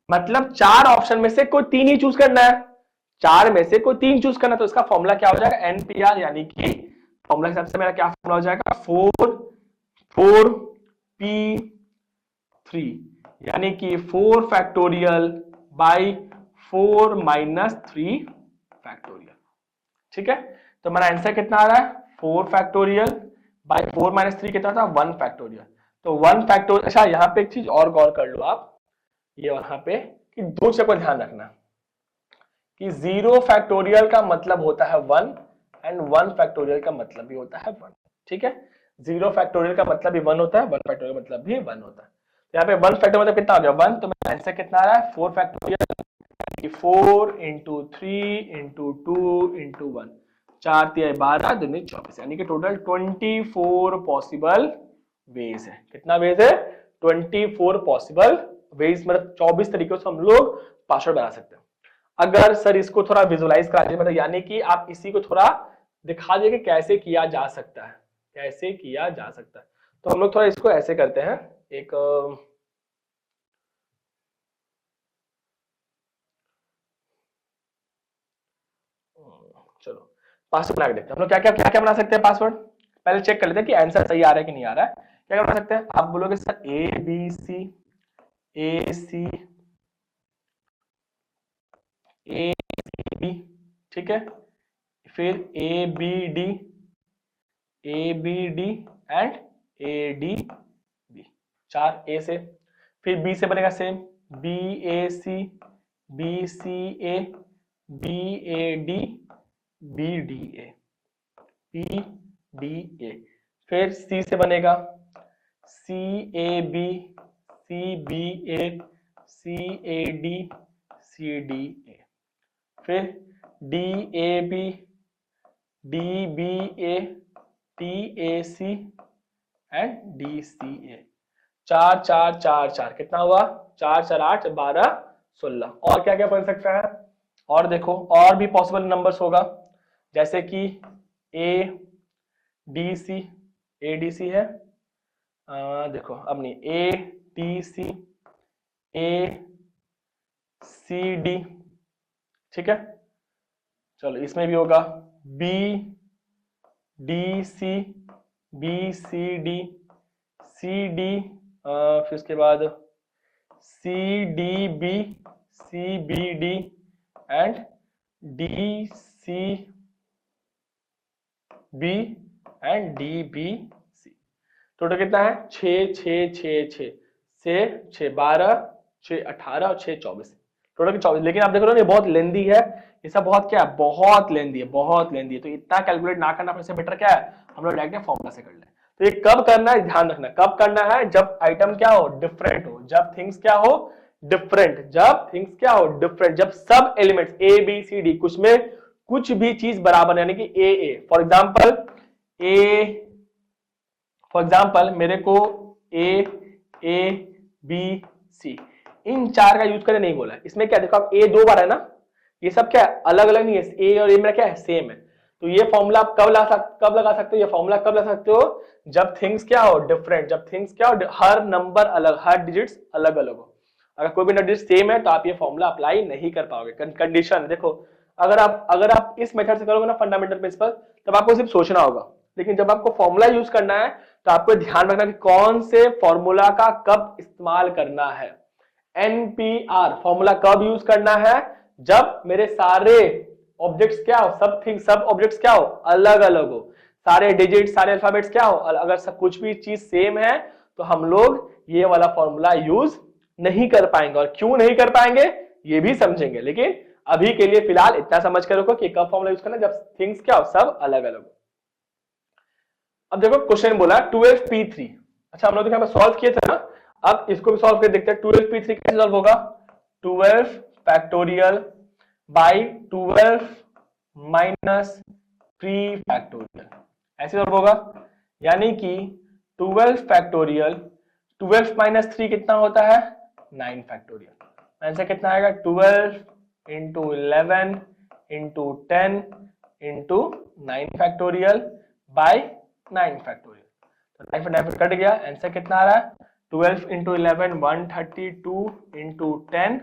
मतलब 4 ऑप्शन में से कोई 3 ही चूज करना है, 4 में से कोई 3 चूज करना। तो इसका फॉर्मूला क्या हो जाएगा, NPR, यानी कि फॉर्मूला हिसाब से मेरा क्या फॉर्मूला हो जाएगा, 4P3, यानी कि 4 फैक्टोरियल बाई 4 माइनस 3 फैक्टोरियल, ठीक है। तो मेरा आंसर कितना आ रहा है, 4 फैक्टोरियल बाई 4 माइनस 3 कितना था, 1 फैक्टोरियल। तो 1 फैक्टोरियल। अच्छा यहाँ पे एक चीज और गौर कर लो आप, ये वहां पे कि 2 चीजों को ध्यान रखना कि 0 फैक्टोरियल का मतलब होता है 1 एंड 1 फैक्टोरियल का मतलब भी होता है 1, ठीक है। 0 फैक्टोरियल का मतलब भी 1 होता है, 1 फैक्टोरियल का मतलब भी 1 होता है। यहाँ पे 1 फैक्टोरियल मतलब कितना हो गया, 1। तो मेरा आंसर कितना आ रहा है, 4 फैक्टोरियल, 4 इंटू 3 इंटू 2 इंटू 1, 4 3 12 2 24, यानी कि टोटल 24 पॉसिबल वेज है। कितना वेज है, 24 पॉसिबल वेज, मतलब 24 तरीकों से हम लोग पासवर्ड बना सकते हैं। अगर सर इसको थोड़ा विजुअलाइज करा दीजिए, मतलब यानी कि आप इसी को थोड़ा दिखा दीजिए कि कैसे किया जा सकता है, कैसे किया जा सकता है। तो हम लोग थोड़ा इसको ऐसे करते हैं, एक चलो पासवर्ड बना के देखते हैं हम लोग। क्या क्या क्या क्या बना सकते हैं पासवर्ड, पहले चेक कर लेते हैं कि आंसर सही आ रहा है कि नहीं आ रहा है। क्या क्या बना सकते हैं, आप बोलोगे sir A B C A B, ठीक है, फिर A B D and A D B, 4 A से। फिर बी से बनेगा same, B A C A B A D B D A, D A. फिर सी से बनेगा C A B, C B A, C A D, C D A. फिर D A B, D B A, T A C and D C ए। 4 4 4 4 कितना हुआ? 4 4 8 12 16। और क्या क्या बन सकता है? और देखो और भी पॉसिबल नंबर्स होगा, जैसे कि ए डी सी, ए डी सी है, देखो अब नहीं, ए D C, A C D, ठीक है। चलो इसमें भी होगा B D C, B C D, C D, फिर उसके बाद C D B, C B D and D C B and D B C. Total कितना है? 6 6 6 6 से 6 12 6 18 और 6 24, टोटल 24। लेकिन आप देख रहे हो ये बहुत लेंदी है, ये सब बहुत क्या है, बहुत लेंदी है, बहुत लेंदी है। तो इतना कैलकुलेट ना करना, अपने से बेटर क्या है, हम लोग डायरेक्ट फॉर्मूला से कर लें। तो ये कब करना है, ध्यान रखना, कब करना है? जब आइटम क्या हो, डिफरेंट हो, जब थिंग्स क्या हो, डिफरेंट, जब थिंग्स क्या हो, डिफरेंट, जब सब elements A B C D कुछ में कुछ भी चीज बराबर, यानी कि ए ए। फॉर एग्जाम्पल मेरे को ए बी सी इन 4 का यूज करें नहीं बोला। इसमें क्या देखो, आप ए 2 बार है ना, ये सब क्या है, अलग अलग नहीं है, ए और ए में क्या है, सेम है। तो ये फॉर्मूला आप कब लगा सकते हो, ये फॉर्मूला कब लगा सकते हो, जब थिंग्स क्या हो, डिफरेंट, जब थिंग्स क्या हो, हर नंबर अलग, हर डिजिट्स अलग अलग हो। अगर कोई भी डिजिट सेम है तो आप ये फॉर्मूला अप्लाई नहीं कर पाओगे। कंडीशन देखो, अगर आप इस मेथड से करोगे ना, फंडामेंटल प्रिंसिपल, तब आपको सिर्फ सोचना होगा। लेकिन जब आपको फॉर्मूला यूज करना है तो आपको ध्यान रखना कि कौन से फॉर्मूला का कब इस्तेमाल करना है। एनपीआर फॉर्मूला कब यूज करना है, जब मेरे सारे ऑब्जेक्ट्स क्या हो, सब ऑब्जेक्ट्स क्या हो, अलग अलग हो, सारे डिजिट, सारे अल्फाबेट्स क्या हो, अगर सब कुछ भी चीज सेम है तो हम लोग ये वाला फॉर्मूला यूज नहीं कर पाएंगे। और क्यों नहीं कर पाएंगे ये भी समझेंगे, लेकिन अभी के लिए फिलहाल इतना समझ कर रखो कि कब फॉर्मूला यूज करना, जब थिंग्स क्या हो, सब अलग अलग हो। अब देखो क्वेश्चन बोला 12p3। अच्छा हम लोग तो सॉल्व किए थे ना, अब इसको भी सॉल्व कर देखते हैं। 12p3 कैसे सॉल्व होगा? 12 फैक्टोरियल बाई 12 माइनस 3 फैक्टोरियल, ऐसे सॉल्व होगा। यानी कि 12 फैक्टोरियल, 12 माइनस 3 कितना होता है, 9 फैक्टोरियल। आंसर कितना आएगा? 12 into 11 into 10 into 9 factorial by 9 factorial. तो 9 9 कट गया, आंसर कितना आ रहा है? 12 इंटू 11 132 इंटू 10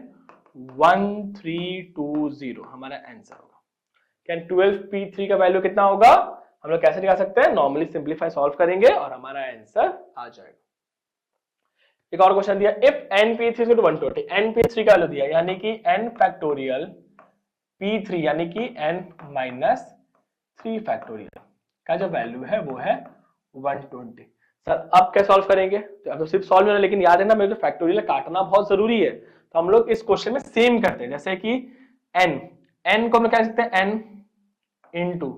1320 हमारा आंसर होगा। क्या 12p3 का वैल्यू कितना होगा? हम लोग कैसे निकाल सकते हैं? नॉर्मली सिंप्लीफाई सॉल्व करेंगे और हमारा आंसर आ जाएगा। एक और क्वेश्चन दिया, if np3 equal to 120, np3 का वैल्यू दिया, यानी कि n फैक्टोरियल p3 यानी कि n माइनस 3 फैक्टोरियल का जो वैल्यू है वो है 120। सर अब क्या सॉल्व करेंगे? तो अब तो सिर्फ सॉल्व होना, लेकिन याद है ना मेरे को फैक्टोरियल काटना बहुत जरूरी है। तो हम लोग इस क्वेश्चन में सेम करते हैं, जैसे कि n को हम लोग कह सकते हैं n into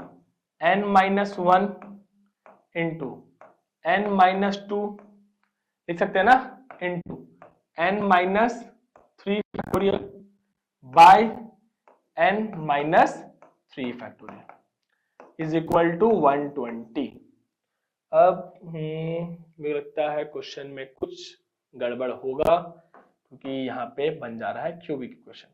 n minus 1 into n minus 2 लिख सकते हैं ना, into n minus 3 factorial by n minus 3 factorial is equal to 120। अब मुझे लगता है क्वेश्चन में कुछ गड़बड़ होगा, क्योंकि यहाँ पे बन जा रहा है क्यूबिक इक्वेशन।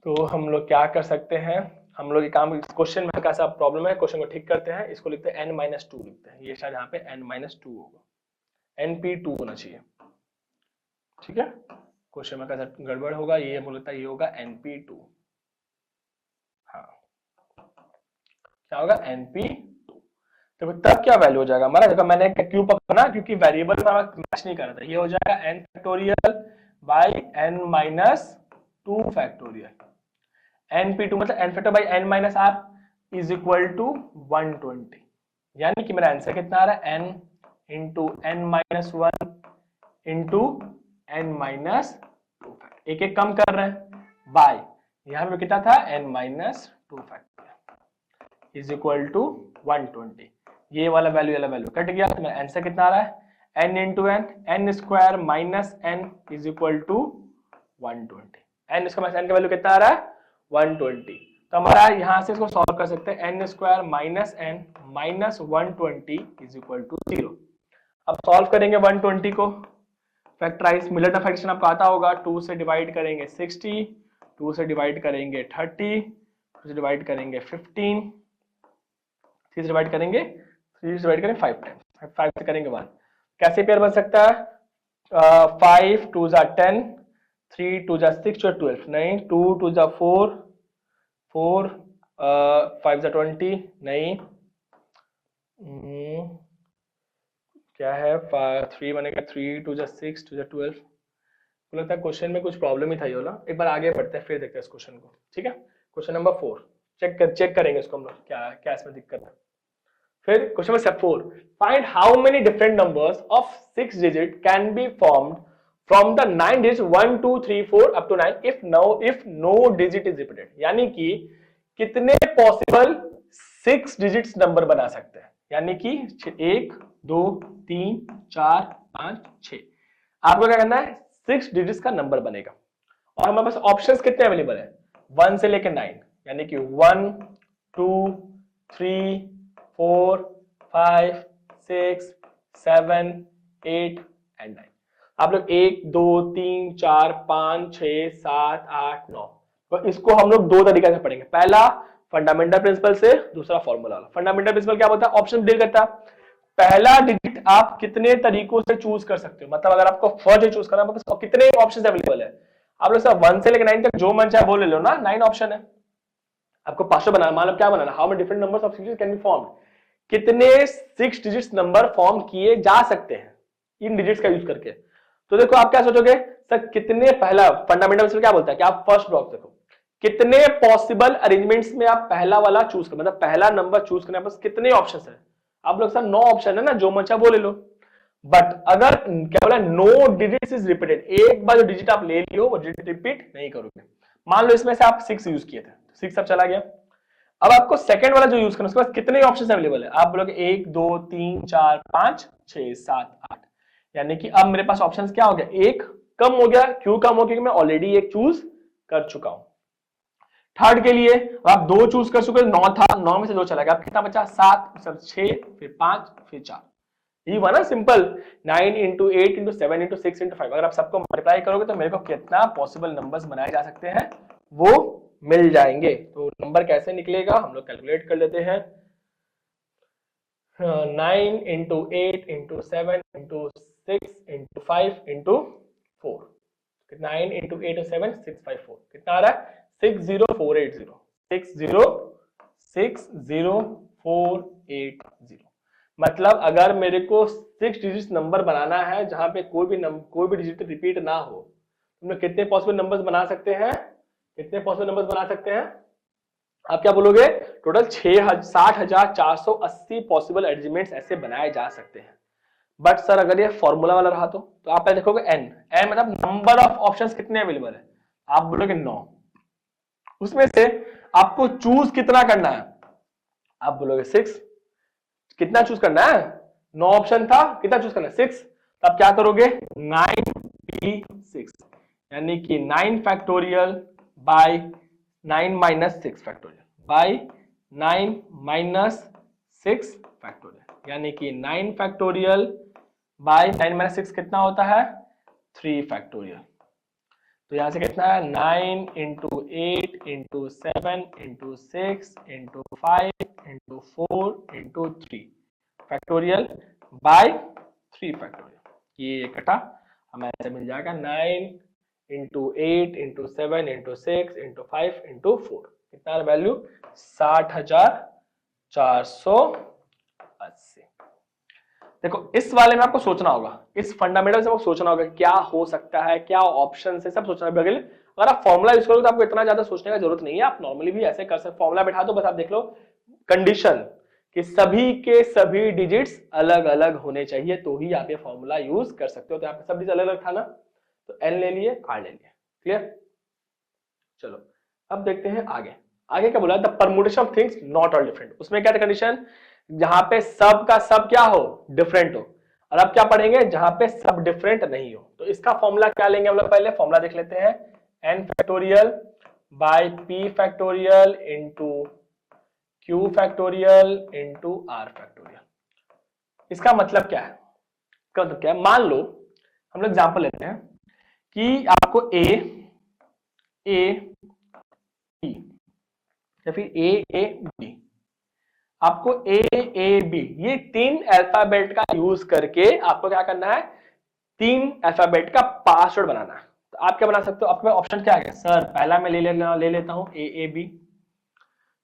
तो हम लोग क्या कर सकते हैं, हम लोग ये काम, इस क्वेश्चन में कैसा प्रॉब्लम है, क्वेश्चन को ठीक करते हैं। इसको लिखते हैं n माइनस 2 लिखते हैं, ये शायद यहाँ पे n माइनस 2 होगा, np2 होना चाहिए, ठीक है। क्वेश्चन में कैसा गड़बड़ होगा, ये बोलता है ये होगा np2। हाँ क्या होगा, np2। तो तब क्या वैल्यू हो जाएगा हमारा, देखो मैंने क्यों पकड़ा, क्योंकि वेरिएबल हमारा मैच नहीं कर रहा था। ये हो जाएगा n factorial by n minus 2 factorial, np2 मतलब n factor by n minus r is equal to 120। यानी कि मेरा आंसर कितना आ रहा है, n into n minus 1 into n minus 2 factor, एक एक कम कर रहे हैं, बाय यहाँ पे कितना था n minus 2 factor, is equal to 120। ये वाला वैल्यू कट गया, तो मेरा आंसर कितना आ रहा है, n into n, n square minus n is equal to 120। N square minus n का वैल्यू कितना आ रहा है, 120। तो हमारा यहां से इसको सॉल्व कर सकते हैं, n square minus n minus 120 is equal to 0। अब सॉल्व करेंगे 120 को, फैक्टराइज मिलर फैक्टराइजेशन आपको आता होगा, 2 से डिवाइड करेंगे 60, 2 से डिवाइड करेंगे 30, 2 से डिवाइड करेंगे 15, 3 से डिवाइड करेंगे 3 से डिवाइड करेंगे 5 टाइम्स, 5 से करेंगे 1। कैसे पेयर बन सकता है, 5 2 जा 10, 3 2 जा 6 12, नहीं 2 2 जा 4, 4 5 जा 20, नहीं क्या है 3 बनेगा, 3 2 जा 6 2 जा 12। मुझे लगता है क्वेश्चन में कुछ प्रॉब्लम ही था ये वाला। एक बार आगे बढ़ते हैं फिर देखते हैं इस क्वेश्चन को, ठीक है। क्वेश्चन नंबर 4 चेक करेंगे इसको हम लोग, क्या इसमें दिक्कत है। फिर question number 4, find how many different numbers of 6 digit can be formed from the 9 digit 1 2 3 4 up to 9 if no digit is repeated. यानी कि कितने पॉसिबल 6 डिजिट्स नंबर बना सकते हैं, यानी कि 1 2 3 4 5 6। आपको क्या करना है, 6 डिजिट्स का नंबर बनेगा। और हमारे पास ऑप्शंस कितने अवेलेबल है, 1 से लेकर 9, यानी कि 1 2 3 4 5 6 7 8 एंड 9। आप लोग 1 2 3 4 5 6 7 8 9, तो इसको हम लोग दो तरीके से पढ़ेंगे। पहला फंडामेंटल प्रिंसिपल से, दूसरा फॉर्मूला वाला। फंडामेंटल प्रिंसिपल क्या होता है, ऑप्शन डील करता है। पहला डिजिट आप कितने तरीकों से चूज कर सकते हो, मतलब अगर आपको फर्स्ट चूज करना है तो कितने ऑप्शन अवेलेबल है। आप लोग सब 1 से लेकर 9 तक जो मन चाहे वो ले लो ना, 9 ऑप्शन है। आपको पांचों बनाना, मतलब क्या बनाना, how many different numbers of 6 digit can be formed, कितने 6 डिजिट्स नंबर फॉर्म किए जा सकते हैं इन डिजिट्स का यूज करके। तो देखो आप क्या सोचोगे सर, कितने, पहला फंडामेंटल क्या बोलता है कि आप फर्स्ट ब्लॉक देखो, कितने पॉसिबल अरेंजमेंट्स में आप पहला वाला चूज कर, मतलब पहला नंबर चूज करने पास कितने ऑप्शंस है। आप लोग सर 9 ऑप्शन है ना, जो मचा वो ले लो। बट अगर क्या बोला, नो डिजिट्स इज रिपीटेड, एक बार जो डिजिट आप ले लियो वो डिजिट रिपीट नहीं करोगे। मान लो इसमें से आप 6 यूज किए थे, 6 अब चला गया। अब आपको सेकंड वाला जो यूज करना, उसके बाद कितने ऑप्शंस अवेलेबल है। आप बोलोगे 1 2 3 4 5 6 7 8, यानी कि अब मेरे पास ऑप्शंस क्या हो गया, एक कम हो गया। क्यों कम हो गया, क्योंकि मैं ऑलरेडी एक चूज कर चुका हूं। थर्ड के लिए आप 2 चूज कर चुके, 9 था, 9 में से 2 चला गया, अब कितना बचा 7, सब 6 फिर 5 फिर 4। ये हुआ ना simple, 9 into 8 into 7 into 6 into 5। अगर आप सबको मल्टीप्लाई करोगे तो मेरे को कितना पॉसिबल नंबर्स बनाए जा सकते हैं वो मिल जाएंगे। तो नंबर कैसे निकलेगा हम लोग कैलकुलेट कर लेते हैं। 9 into 8 into 7 into 6 into 5 into 4, 9 into 8 7 6 5 4, कितना आ रहा है 60480, 60480। मतलब अगर मेरे को 6 डिजिट नंबर बनाना है जहां पे कोई भी डिजिट रिपीट ना हो, तो मैं कितने पॉसिबल नंबर्स बना सकते हैं, कितने पॉसिबल नंबर्स बना सकते हैं। आप क्या बोलोगे, टोटल 60,480 पॉसिबल अरेंजमेंट्स ऐसे बनाए जा सकते हैं। बट सर अगर ये फॉर्मूला वाला रहा तो आप देखोगे n मतलब नंबर ऑफ ऑप्शंस कितने अवेलेबल है। आप बोलोगे 9, उसमें से आपको चूज कितना करना है, आप बोलोगे 6। कितना चूज करना है, 9 ऑप्शन था, कितना चूज करना है 6। तो आप क्या करोगे 9p6, यानी कि 9 factorial by 9 minus 6 factorial by 9 minus 6 factorial, यानी कि 9 फैक्टोरियल बाय 9 माइनस 6 कितना होता है 3 फैक्टोरियल। तो यहां से कितना है 9 into 8 into 7 into 6 into 5 into 4 into 3 factorial bye 3 factorial. ये इकट्ठा हमें ऐसे मिल जाएगा 9 into 8 into 7 into 6 into 5 into 4, कितना वैल्यू 60,480। देखो इस वाले में आपको सोचना होगा, इस फंडामेंटल से आपको सोचना होगा क्या हो सकता है, क्या ऑप्शन है, सब सोचना होगा। अगर आप फॉर्मूला यूज करोगे तो आपको इतना ज्यादा सोचने का जरूरत नहीं है, आप नॉर्मली भी ऐसे कर सकते। फॉर्मूला बैठा दो बस, आप देख लो कंडीशन कि सभी के सभी डिजिट्स अलग अलग होने चाहिए, तो ही आप ये फॉर्मूला यूज कर सकते हो। तो यहाँ पे सब डिजिट अलग अलग था ना, तो n ले लिए, r ले लिए, क्लियर। चलो अब देखते हैं आगे। आगे क्या बोला, the permutation of things not all different. उसमें क्या था कंडीशन, जहां पे सब का सब क्या हो, डिफरेंट हो। और अब क्या पढ़ेंगे, जहां पे सब डिफरेंट नहीं हो। तो इसका फॉर्मूला क्या लेंगे हम लोग, पहले फॉर्मूला देख लेते हैं, n factorial bye p factorial into q factorial into r factorial. इसका मतलब क्या है, इसका मतलब क्या है, मान लो हम लोग एग्जांपल लेते हैं कि आपको a b या फिर a b, आपको a b ये तीन अल्फाबेट का यूज करके आपको क्या करना है, तीन अल्फाबेट का पासवर्ड बनाना है। तो आप क्या बना सकते हो, आपके ऑप्शन क्या है, सर पहला मैं ले लेता हूं a b,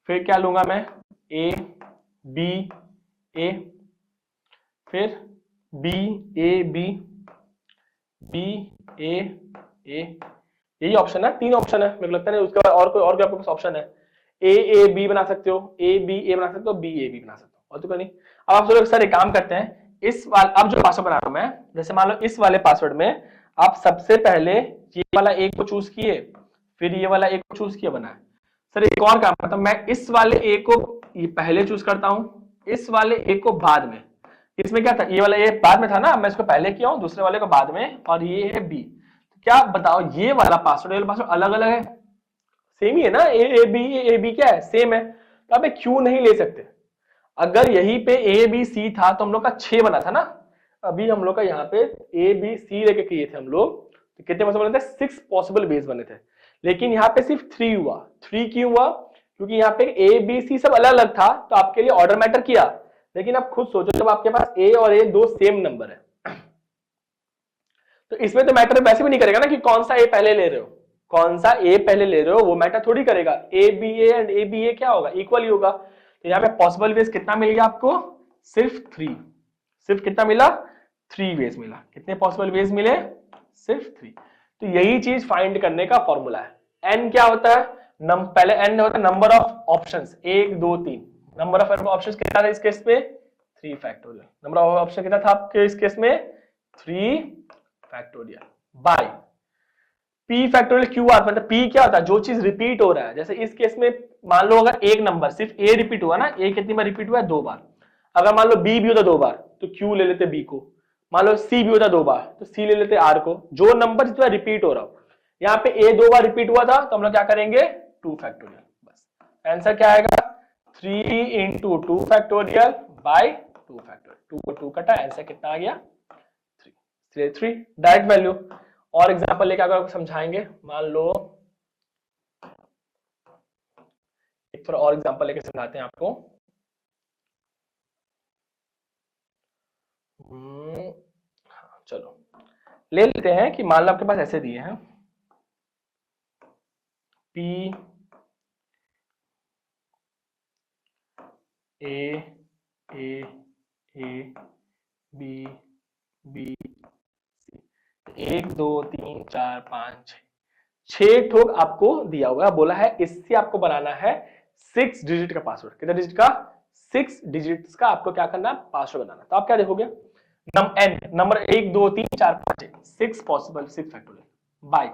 फिर क्या लूंगा मैं a b a, फिर b a b b a a, यही ऑप्शन है, तीन ऑप्शन है मेरे को लगता है। उसके बाद और भी आपके पास ऑप्शन है, a b बना सकते हो, a b a बना सकते हो, b a b बना सकते हो, और तो कोई नहीं। अब आप लोग सर एक काम करते हैं, इस वाला अब जो पासवर्ड बना रहा हूं मैं, जैसे मान लो इस वाले पासवर्ड में आप सबसे पहले ये वाला एक को चूज किए, फिर ये वाला एक को चूज किया, बनाए। सर एक और काम करता हूं, मैं इस वाले एक को ये पहले चूज करता हूं, इस वाले एक को बाद में। इसमें क्या था, ये वाला ए बाद में था ना, मैं इसको पहले किया हूं, दूसरे वाले को बाद में, और ये है बी। क्या बताओ, ये वाला पासवर्ड अलग अलग है, सेम ही है ना, ए बी क्या है, सेम है। तो आप क्यों नहीं ले सकते, अगर यहीं पे ए बी सी था तो हम लोग का 6 बना था ना, अभी हम लोग का यहाँ पे ए बी सी लेके किए थे हम लोग, तो कितने पॉसिबल बने थे, 6 पॉसिबल वेज बने थे। लेकिन यहाँ पे सिर्फ 3 हुआ। 3 क्यों हुआ, क्योंकि यहाँ पे ए बी सी सब अलग अलग था, तो आपके लिए ऑर्डर मैटर किया। लेकिन आप खुद सोचो, जब आपके पास ए और ए दो सेम नंबर है तो इसमें तो मैटर वैसे भी नहीं करेगा ना कि कौन सा ए पहले ले रहे हो, कौन सा ए पहले ले रहे हो, वो मैटर थोड़ी करेगा। A B A and A B A क्या होगा, इक्वल ही होगा। तो यहाँ पे पॉसिबल वेज कितना मिल गया आपको, सिर्फ 3। सिर्फ कितना मिला, 3 वेज मिला। कितने पॉसिबल वेज मिले, सिर्फ 3। तो यही चीज फाइंड करने का फॉर्मूला है। एन क्या होता है, पहले एन होता है number of options, 1 2 3। Number of options कितना था इस केस में, 3 फैक्टोरियल। नंबर ऑफ ऑप्शन कितना था आपके इस केस में, 3 factorial bye p factorial Q R. मतलब p क्या होता है, जो चीज रिपीट हो रहा है। जैसे इस केस में मान लो अगर एक नंबर सिर्फ a रिपीट हुआ ना, a कितनी बार रिपीट हुआ है, 2 बार। अगर मान लो b भी होता 2 बार तो q ले लेते b को। मान लो c भी होता 2 बार तो c ले लेते r को। जो नंबर जितना रिपीट हो रहा हो, यहाँ पे a 2 बार रिपीट हुआ था तो हम लोग क्या करेंगे, 2 फैक्टोरियल। बस आंसर क्या आएगा, 3 इंटू 2 फैक्टोरियल बाय 2 फैक्टोरियल। 2 को 2 कटा, आंसर कितना आ गया, 3 डायरेक्ट वैल्यू। और एग्जांपल लेके अगर आपको समझाएंगे, मान लो एक थोड़ा और एग्जांपल लेके समझाते हैं आपको। चलो ले लेते हैं कि मान लो आपके पास ऐसे दिए हैं, P A B B 1 2 3 4 5 6 ठोक आपको दिया हुआ है। बोला है इससे आपको बनाना है 6 डिजिट का पासवर्ड। कितना डिजिट का, 6 डिजिट्स का आपको क्या करना है, पासवर्ड बनाना। तो आप क्या देखोगे, नंबर 1 2 3 4 5 6 पॉसिबल 6 फैक्टोरियल बाय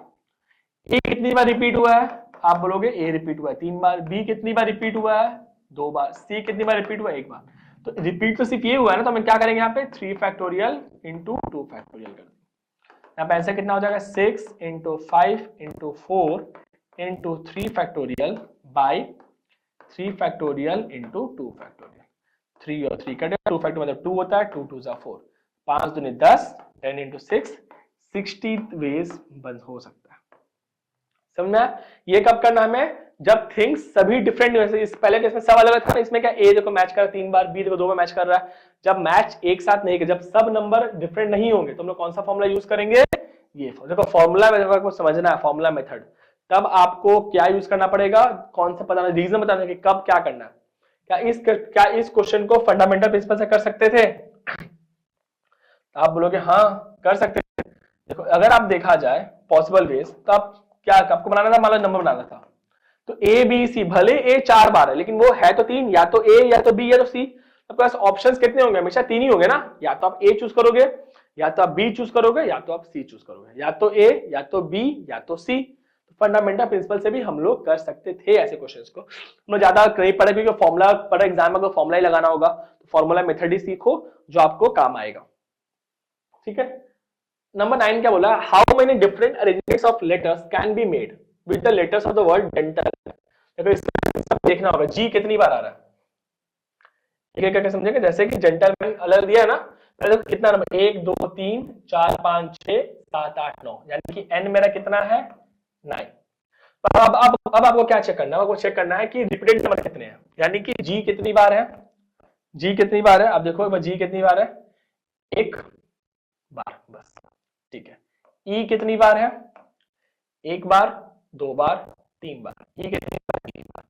ए कितनी बार रिपीट हुआ है, आप बोलोगे ए रिपीट हुआ है 3 बार, बी कितनी बार रिपीट हुआ है 2 बार, सी कितनी बार रिपीट हुआ है 1 बार। तो रिपीट तो सिर्फ ये हुआ है ना, तो हम क्या करेंगे यहाँ पे 3 फैक्टोरियल इंटू 2 फैक्टोरियल कर देंगे। यहाँ पे आंसर कितना हो जाएगा, 6 into 5 into 4 into 3 factorial bye 3 factorial into 2 factorial. 3 और 3 कटेगा, 2 फैक्टोरियल मतलब 2 होता है, 2 2 जा 4, 5 दूनी 10, 10 इंटू 6 60 वेज बन हो सकता है। समझना, ये कब करना हमें, जब थिंग्स सभी डिफरेंट, वैसे इस पहले केस में सब अलग अलग था, इसमें क्या ए देखो मैच कर रहा है 3 बार, बी देखो 2 बार मैच कर रहा है। जब मैच एक साथ नहीं, जब सब नंबर डिफरेंट नहीं होंगे तो हम लोग कौन सा फॉर्मूला यूज करेंगे, ये देखो फॉर्मूला में आपको समझना है, फॉर्मूला मेथड। तब आपको क्या यूज करना पड़ेगा, कौन सा बताना, रीजन बताना कि कब क्या करना है। क्या इस क्वेश्चन को फंडामेंटल प्रिंसिपल से कर सकते थे, आप बोलोगे हाँ कर सकते थे। देखो अगर आप देखा जाए पॉसिबल वेज, तो आप क्या आपको बनाना था, मान लो नंबर बनाना था, तो ए बी सी, भले ए 4 बार है लेकिन वो है तो 3, या तो ए या तो बी या तो सी। आपके पास ऑप्शंस कितने होंगे, हमेशा 3 ही होंगे ना, या तो आप ए चूज करोगे, या तो आप बी चूज करोगे, या तो आप सी चूज करोगे, या तो ए या तो बी या तो सी। फंडामेंटल प्रिंसिपल से भी हम लोग कर सकते थे ऐसे क्वेश्चंस को। हम लोग ज्यादा नहीं पढ़े क्योंकि फॉर्मूला पर एग्जाम में अगर फॉर्मूला ही लगाना होगा तो फॉर्मूला मेथड ही सीखो जो आपको काम आएगा। ठीक है। नंबर 9 क्या बोला, how many different arrangements of letters can be made with the letters of the word dental. देखना होगा जी कितनी बार आ रहा है, एक करके समझेंगे। जैसे कि जेंटलमैन अलग दिया है ना, तो कितना नंबर 1 2 3 4 5 6 7 8 9, यानी कि n मेरा कितना है 9। अब आपको क्या चेक करना है, आपको चेक करना है कि रिपीटेड नंबर कितने हैं, यानी कि जी कितनी बार है, जी कितनी बार है। अब देखो जी कितनी बार है, एक बार बस, ठीक है। ई कितनी बार है, एक बार, दो बार, तीन बार। ई कितनी बार, तीन बार।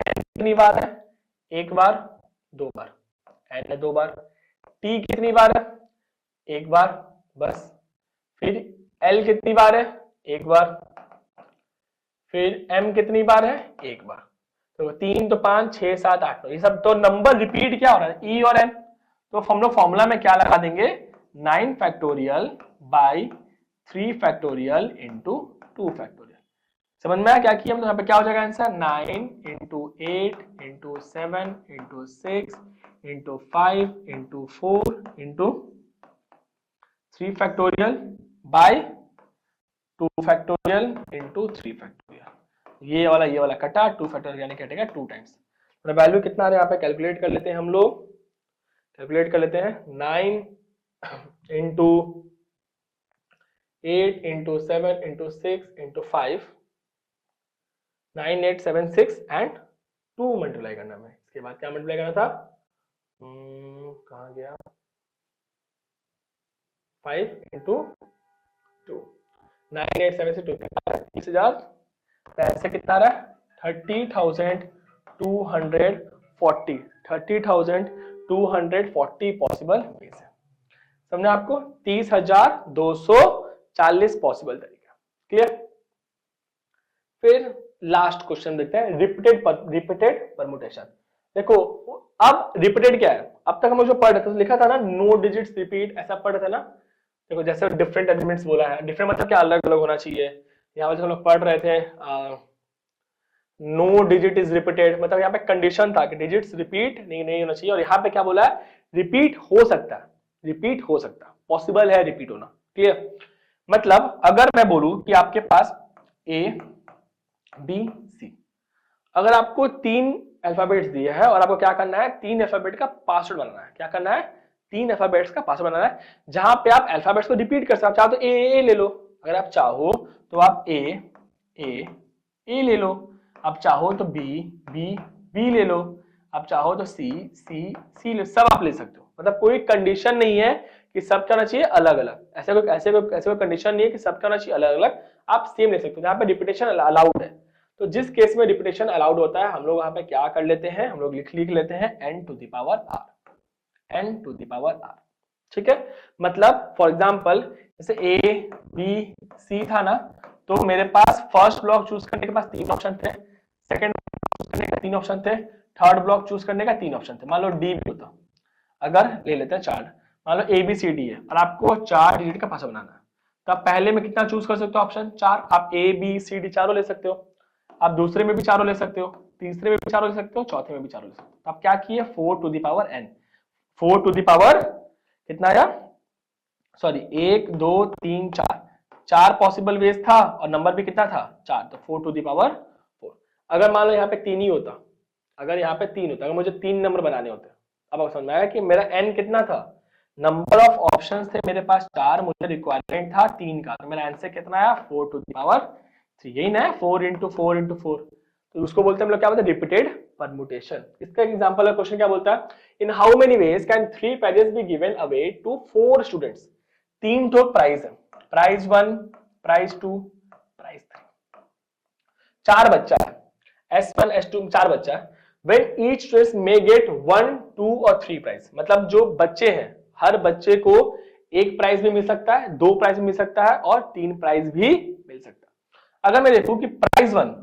एन कितनी बार है, एक बार, दो बार, एन है दो बार। टी कितनी बार है, एक बार बस। फिर एल कितनी बार है, एक बार। फिर एम कितनी बार है, एक बार। तो 3 तो 5 6 7 8 9, ये सब तो नंबर रिपीट क्या हो रहा है, ई और एन। तो हम लोग फॉर्मूला में क्या लगा देंगे, 9 factorial by 3 factorial into 2 factorial. समझ में आया क्या किया हम, तो यहाँ पे क्या हो जाएगा answer, 9 into 8 into 7 into 6 into 5 into 4 into 3 factorial by 2 factorial into 3 factorial. ये वाला कटा, 2 फैक्टोरियल यानी कटेगा 2 टाइम्स। तो वैल्यू कितना आ रहा है यहाँ पे कैलकुलेट कर लेते हैं हम लोग, कैलकुलेट कर लेते हैं। 9 into 8 into 7 into 6 into 5, 9 8 7 6 and 2 multiply करना है। इसके बाद क्या मल्टीप्लाई करना था, कहाँ गया, 5 इंटू 2, 9 8 7 से 2 30,000, पैसे कितना आ रहा है 30,240, 30,240 पॉसिबल वेज है। समझे आपको, 30,240 पॉसिबल तरीका। क्लियर। फिर लास्ट क्वेश्चन देखते हैं, रिपीटेड परमुटेशन। देखो अब रिपीटेड क्या है, अब तक हम जो पढ़ रहे थे तो लिखा था ना नो डिजिट्स रिपीट, ऐसा पढ़ रहे थे ना। देखो जैसे डिफरेंट एलिमेंट्स बोला है, डिफरेंट मतलब क्या अलग अलग होना चाहिए। यहाँ पर हम लोग पढ़ रहे थे नो डिजिट इज रिपीटेड, मतलब यहाँ पे कंडीशन था कि डिजिट्स रिपीट नहीं होना चाहिए, और यहाँ पे क्या बोला है, रिपीट हो सकता है, रिपीट हो सकता है, पॉसिबल है रिपीट होना। क्लियर। मतलब अगर मैं बोलूं कि आपके पास ए बी सी, अगर आपको 3 अल्फाबेट्स दिए है और आपको क्या करना है, 3 अल्फाबेट का पासवर्ड बनाना है। क्या करना है, 3 अल्फाबेट्स का पासवर्ड बनाना है, जहां पे आप अल्फाबेट्स को रिपीट कर सकते हो। आप चाहो तो ए ले लो, अगर आप चाहो तो आप ए ले लो, आप चाहो तो बी ले लो, आप चाहो तो सी ले, सब आप ले सकते हो। मतलब कोई कंडीशन नहीं है कि सब क्या होना चाहिए अलग अलग, ऐसे कोई कंडीशन नहीं है कि सब क्या होना चाहिए अलग अलग, आप सेम ले सकते हो। यहाँ पे रिपीटेशन अलाउड है, तो जिस केस में रिपीटेशन अलाउड होता है हम लोग यहाँ पे क्या कर लेते हैं, हम लोग लिख लेते हैं n to the power r। ठीक है। मतलब फॉर एग्जांपल जैसे a b c था ना, तो मेरे पास फर्स्ट ब्लॉक चूज करने के पास 3 ऑप्शन थे, सेकंड चूज करने का 3 ऑप्शन थे, थर्ड ब्लॉक चूज करने का 3 ऑप्शन थे। मान लो डी भी होता, अगर ले लेते हैं 4, मान लो ए बी सी डी है और आपको 4 डिजिट का पासवर्ड बनाना है, तो आप पहले में कितना चूज कर सकते हो, ऑप्शन 4। आप ए बी सी डी चारों ले सकते हो, आप दूसरे में भी चारों ले सकते हो, तीसरे में भी चारों ले सकते हो, चौथे में भी चारों ले सकते हो। तो आप क्या किए, 4 to the power n, 4 to the power कितना आया, सॉरी 1 2 3 4 पॉसिबल वेज था और नंबर भी कितना था 4, तो 4 टू द पावर 4। अगर मान लो यहाँ पे 3 ही होता, अगर यहाँ पे 3 होता, अगर मुझे 3 नंबर बनाने होते, अब आपको समझ में आया कि मेरा n कितना था, नंबर ऑफ ऑप्शंस थे मेरे पास 4, मुझे रिक्वायरमेंट था 3 का, तो मेरा आंसर कितना आया 4 टू द पावर 3। यही ना है 4 इंटू 4 इंटू 4, तो उसको बोलते हैं हम लोग क्या बोलते हैं, रिपीटेड परमुटेशन। इसका एग्जांपल का क्वेश्चन क्या बोलता है, in how many ways can 3 prizes be given away to 4 students. 3 तो प्राइज है, प्राइज 1, प्राइज 2, प्राइज 3, 4 बच्चा है, S1 S2 4 बच्चा है। When each student may get 1 2 और 3 प्राइज, मतलब जो बच्चे हैं हर बच्चे को 1 प्राइज भी मिल सकता है, 2 प्राइज भी मिल सकता है और 3 प्राइज भी मिल सकता है। अगर मैं देखूं कि प्राइज 1,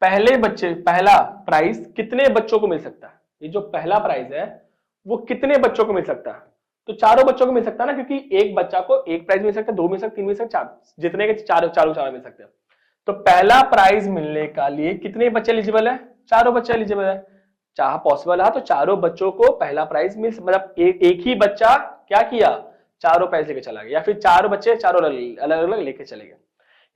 पहला प्राइज कितने बच्चों को मिल सकता है, ये जो पहला प्राइज है वो कितने बच्चों को मिल सकता है, तो चारों बच्चों को मिल सकता है ना, क्योंकि एक बच्चा को 1 प्राइज मिल सकता है, 2 मिल सकता है, 3 मिल सकता है, 4, जितने के चारों मिल सकते हैं। तो पहला प्राइज मिलने का लिए कितने बच्चे एलिजिबल है? चारों बच्चे एलिजिबल है। चाह पॉसिबल है तो चारों बच्चों को पहला प्राइज मिल, मतलब एक ही बच्चा क्या किया, चारों प्राइज लेके चला गया, या फिर चारों बच्चे चारों अलग अलग लेके चले गए।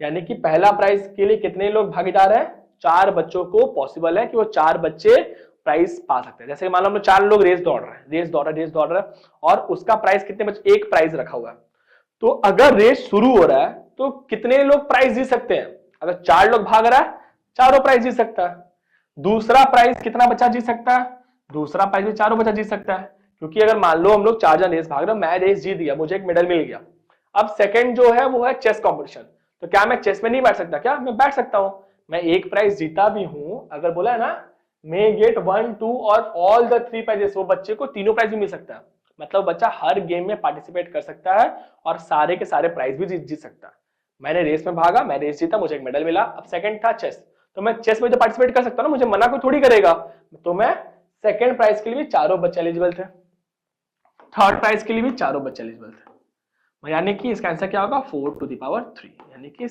यानी कि पहला प्राइज के लिए कितने लोग भागीदार है? 4 बच्चों को पॉसिबल है कि वो 4 बच्चे प्राइज पा सकते हैं। जैसे मान लो हम 4 लोग रेस दौड़ रहे हैं और उसका प्राइज कितने बच्चे, एक प्राइज रखा हुआ है। तो अगर रेस शुरू हो रहा है तो कितने लोग प्राइज जीत सकते हैं? अगर 4 लोग भाग रहा है, चारों प्राइज जीत सकता है। दूसरा प्राइज कितना बच्चा जीत सकता है? दूसरा प्राइज भी चारों बच्चा जीत सकता है, क्योंकि अगर मान लो हम लोग 4 जन रेस भाग रहे हैं, मैं रेस जीत गया, मुझे एक मेडल मिल गया। अब सेकंड जो है वो है चेस कंपटीशन। तो क्या मैं चेस में नहीं बैठ सकता? क्या मैं बैठ सकता हूं, मैं एक प्राइज जीता भी हूं। अगर बोला है ना मे गेट 1, 2 और ऑल द 3 प्राइजेस, वो बच्चे को तीनों प्राइज भी मिल सकता है। मतलब बच्चा हर गेम में पार्टिसिपेट कर सकता है और सारे के सारे प्राइज भी जीत सकता है। मैंने रेस में भागा, मैं रेस जीता, मुझे एक मेडल मिला। अब सेकंड था चेस, तो मैं चेस में तो पार्टिसिपेट कर सकता हूं ना, मुझे मना कोई थोड़ी करेगा। तो मैं सेकंड प्राइज के लिए भी चारों बच्चे एलिजिबल थे, थर्ड प्राइज के लिए भी चारों बच्चे एलिजिबल थे। यानी कि इसका आंसर क्या होगा? 4 टू द पावर 3, यानी कि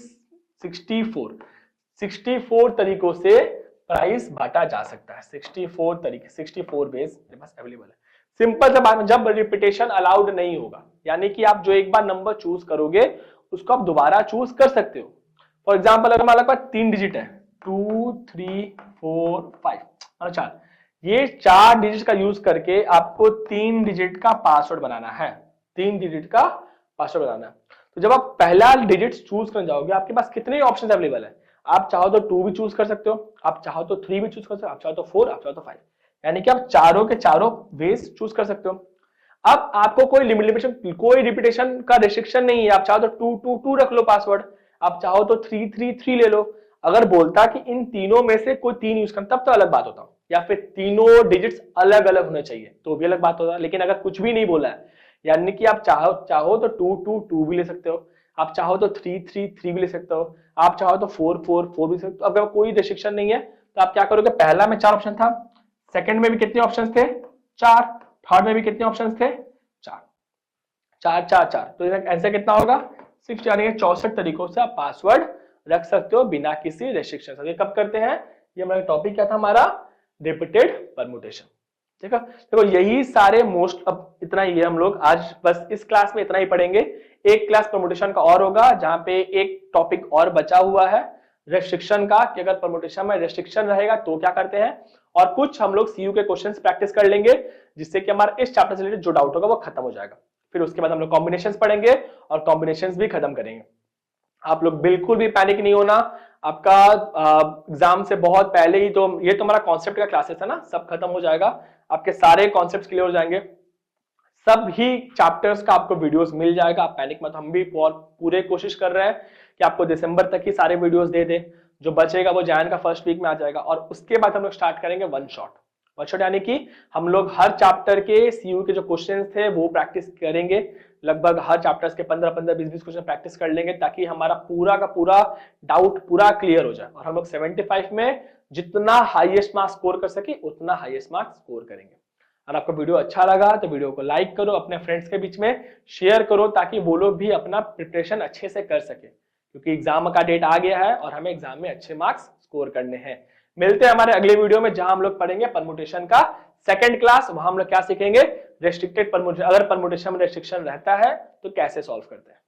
64 तरीकों से प्राइस बांटा जा सकता है। 64 तरीके, 64 वेज मेरे पास अवेलेबल है। सिंपल सा बात, जब रिपीटेशन अलाउड नहीं होगा, यानी कि आप जो एक बार नंबर चूज करोगे उसको आप दोबारा चूज कर सकते हो। फॉर एग्जाम्पल अगर हमारे पास 3 डिजिट है, 2, 3, 4, 5 और 4, ये 4 डिजिट का यूज करके आपको 3 डिजिट का पासवर्ड बनाना है। 3 डिजिट का पासवर्ड बनाना है। तो जब आप पहला डिजिट चूज करने जाओगे, आपके पास कितने ऑप्शन अवेलेबल है? आप चाहो तो 2 भी चूज कर सकते हो, आप चाहो तो 3 भी चूज कर सकते हो, आप चाहो तो 4, आप चाहो तो 5, यानी कि आप चारों के चारों वेज चूज कर सकते हो। अब आपको कोई लिमिटेशन, कोई रिपीटेशन का रिस्ट्रिक्शन नहीं है। आप चाहो तो 2, 2, 2 रख लो पासवर्ड, आप चाहो तो 3, 3, 3 ले लो। अगर बोलता कि इन तीनों में से कोई 3 यूज करना, तब तो अलग बात होता, या फिर तीनों डिजिट्स अलग अलग होने चाहिए तो भी अलग बात होता। लेकिन अगर कुछ भी नहीं बोला है, यानी कि आप चाहो तो 2, 2, 2 भी ले सकते हो, आप चाहो तो 3, 3, 3 भी ले सकते हो, आप चाहो तो 4, 4, 4 भी ले सकते हो। अगर कोई रिस्ट्रिक्शन नहीं है तो आप क्या करोगे? पहला में 4 ऑप्शन था, सेकंड में भी कितने ऑप्शन थे? 4, थर्ड में भी कितने ऑप्शन थे? 4, 4, 4, 4। तो आंसर कितना होगा? 6, यानी 64 तरीकों से आप पासवर्ड रख सकते हो बिना किसी रेस्ट्रिक्शन। ये कब करते हैं? ये हमारा टॉपिक क्या था? हमारा रिपीटेड परम्यूटेशन। ठीक है, देखो यही सारे मोस्ट, अब इतना ही है, हम लोग आज बस इस क्लास में इतना ही पढ़ेंगे। एक क्लास परम्यूटेशन का और होगा, जहां पे एक टॉपिक और बचा हुआ है रेस्ट्रिक्शन का, कि अगर परम्यूटेशन में रेस्ट्रिक्शन रहेगा तो क्या करते हैं, और कुछ हम लोग सीयू के क्वेश्चंस प्रैक्टिस कर लेंगे, जिससे कि हमारा इस चैप्टर से रिलेटेड जो डाउट होगा वो खत्म हो जाएगा। फिर उसके बाद हम लोग कॉम्बिनेशंस पढ़ेंगे और कॉम्बिनेशंस भी खत्म करेंगे। आप लोग बिल्कुल भी पैनिक नहीं होना, आपका एग्जाम से बहुत पहले ही तो ये तो हमारा कॉन्सेप्ट का क्लासेस है ना, सब खत्म हो जाएगा, आपके सारे कॉन्सेप्ट्स क्लियर हो जाएंगे, सब ही चैप्टर्स का आपको वीडियोस मिल जाएगा। आप पैनिक मत, हम भी पूरे कोशिश कर रहे हैं कि आपको दिसंबर तक ही सारे वीडियोस दे दे, जो बचेगा वो जैन का फर्स्ट वीक में आ जाएगा। और उसके बाद हम लोग स्टार्ट करेंगे वन शॉट, यानी कि हम लोग हर चैप्टर के सीयू के जो क्वेश्चन थे वो प्रैक्टिस करेंगे। लगभग हर चैप्टर्स के 15, 15, 20, 20 क्वेश्चन प्रैक्टिस कर लेंगे, ताकि हमारा पूरा का पूरा डाउट पूरा क्लियर हो जाए और हम लोग 75 में जितना हाईएस्ट मार्क्स स्कोर कर सके उतना हाईएस्ट मार्क्स स्कोर करेंगे। और आपको वीडियो अच्छा लगा तो वीडियो को लाइक करो, अपने फ्रेंड्स के बीच में शेयर करो, ताकि वो लोग भी अपना प्रिपरेशन अच्छे से कर सके, क्योंकि एग्जाम का डेट आ गया है और हमें एग्जाम में अच्छे मार्क्स स्कोर करने हैं। मिलते हैं हमारे अगले वीडियो में, जहां हम लोग पढ़ेंगे परम्यूटेशन का सेकंड क्लास। वहां हम लोग क्या सीखेंगे? रेस्ट्रिक्टेड परम्यूटेशन, अगर परम्यूटेशन में रेस्ट्रिक्शन रहता है तो कैसे सॉल्व करते हैं।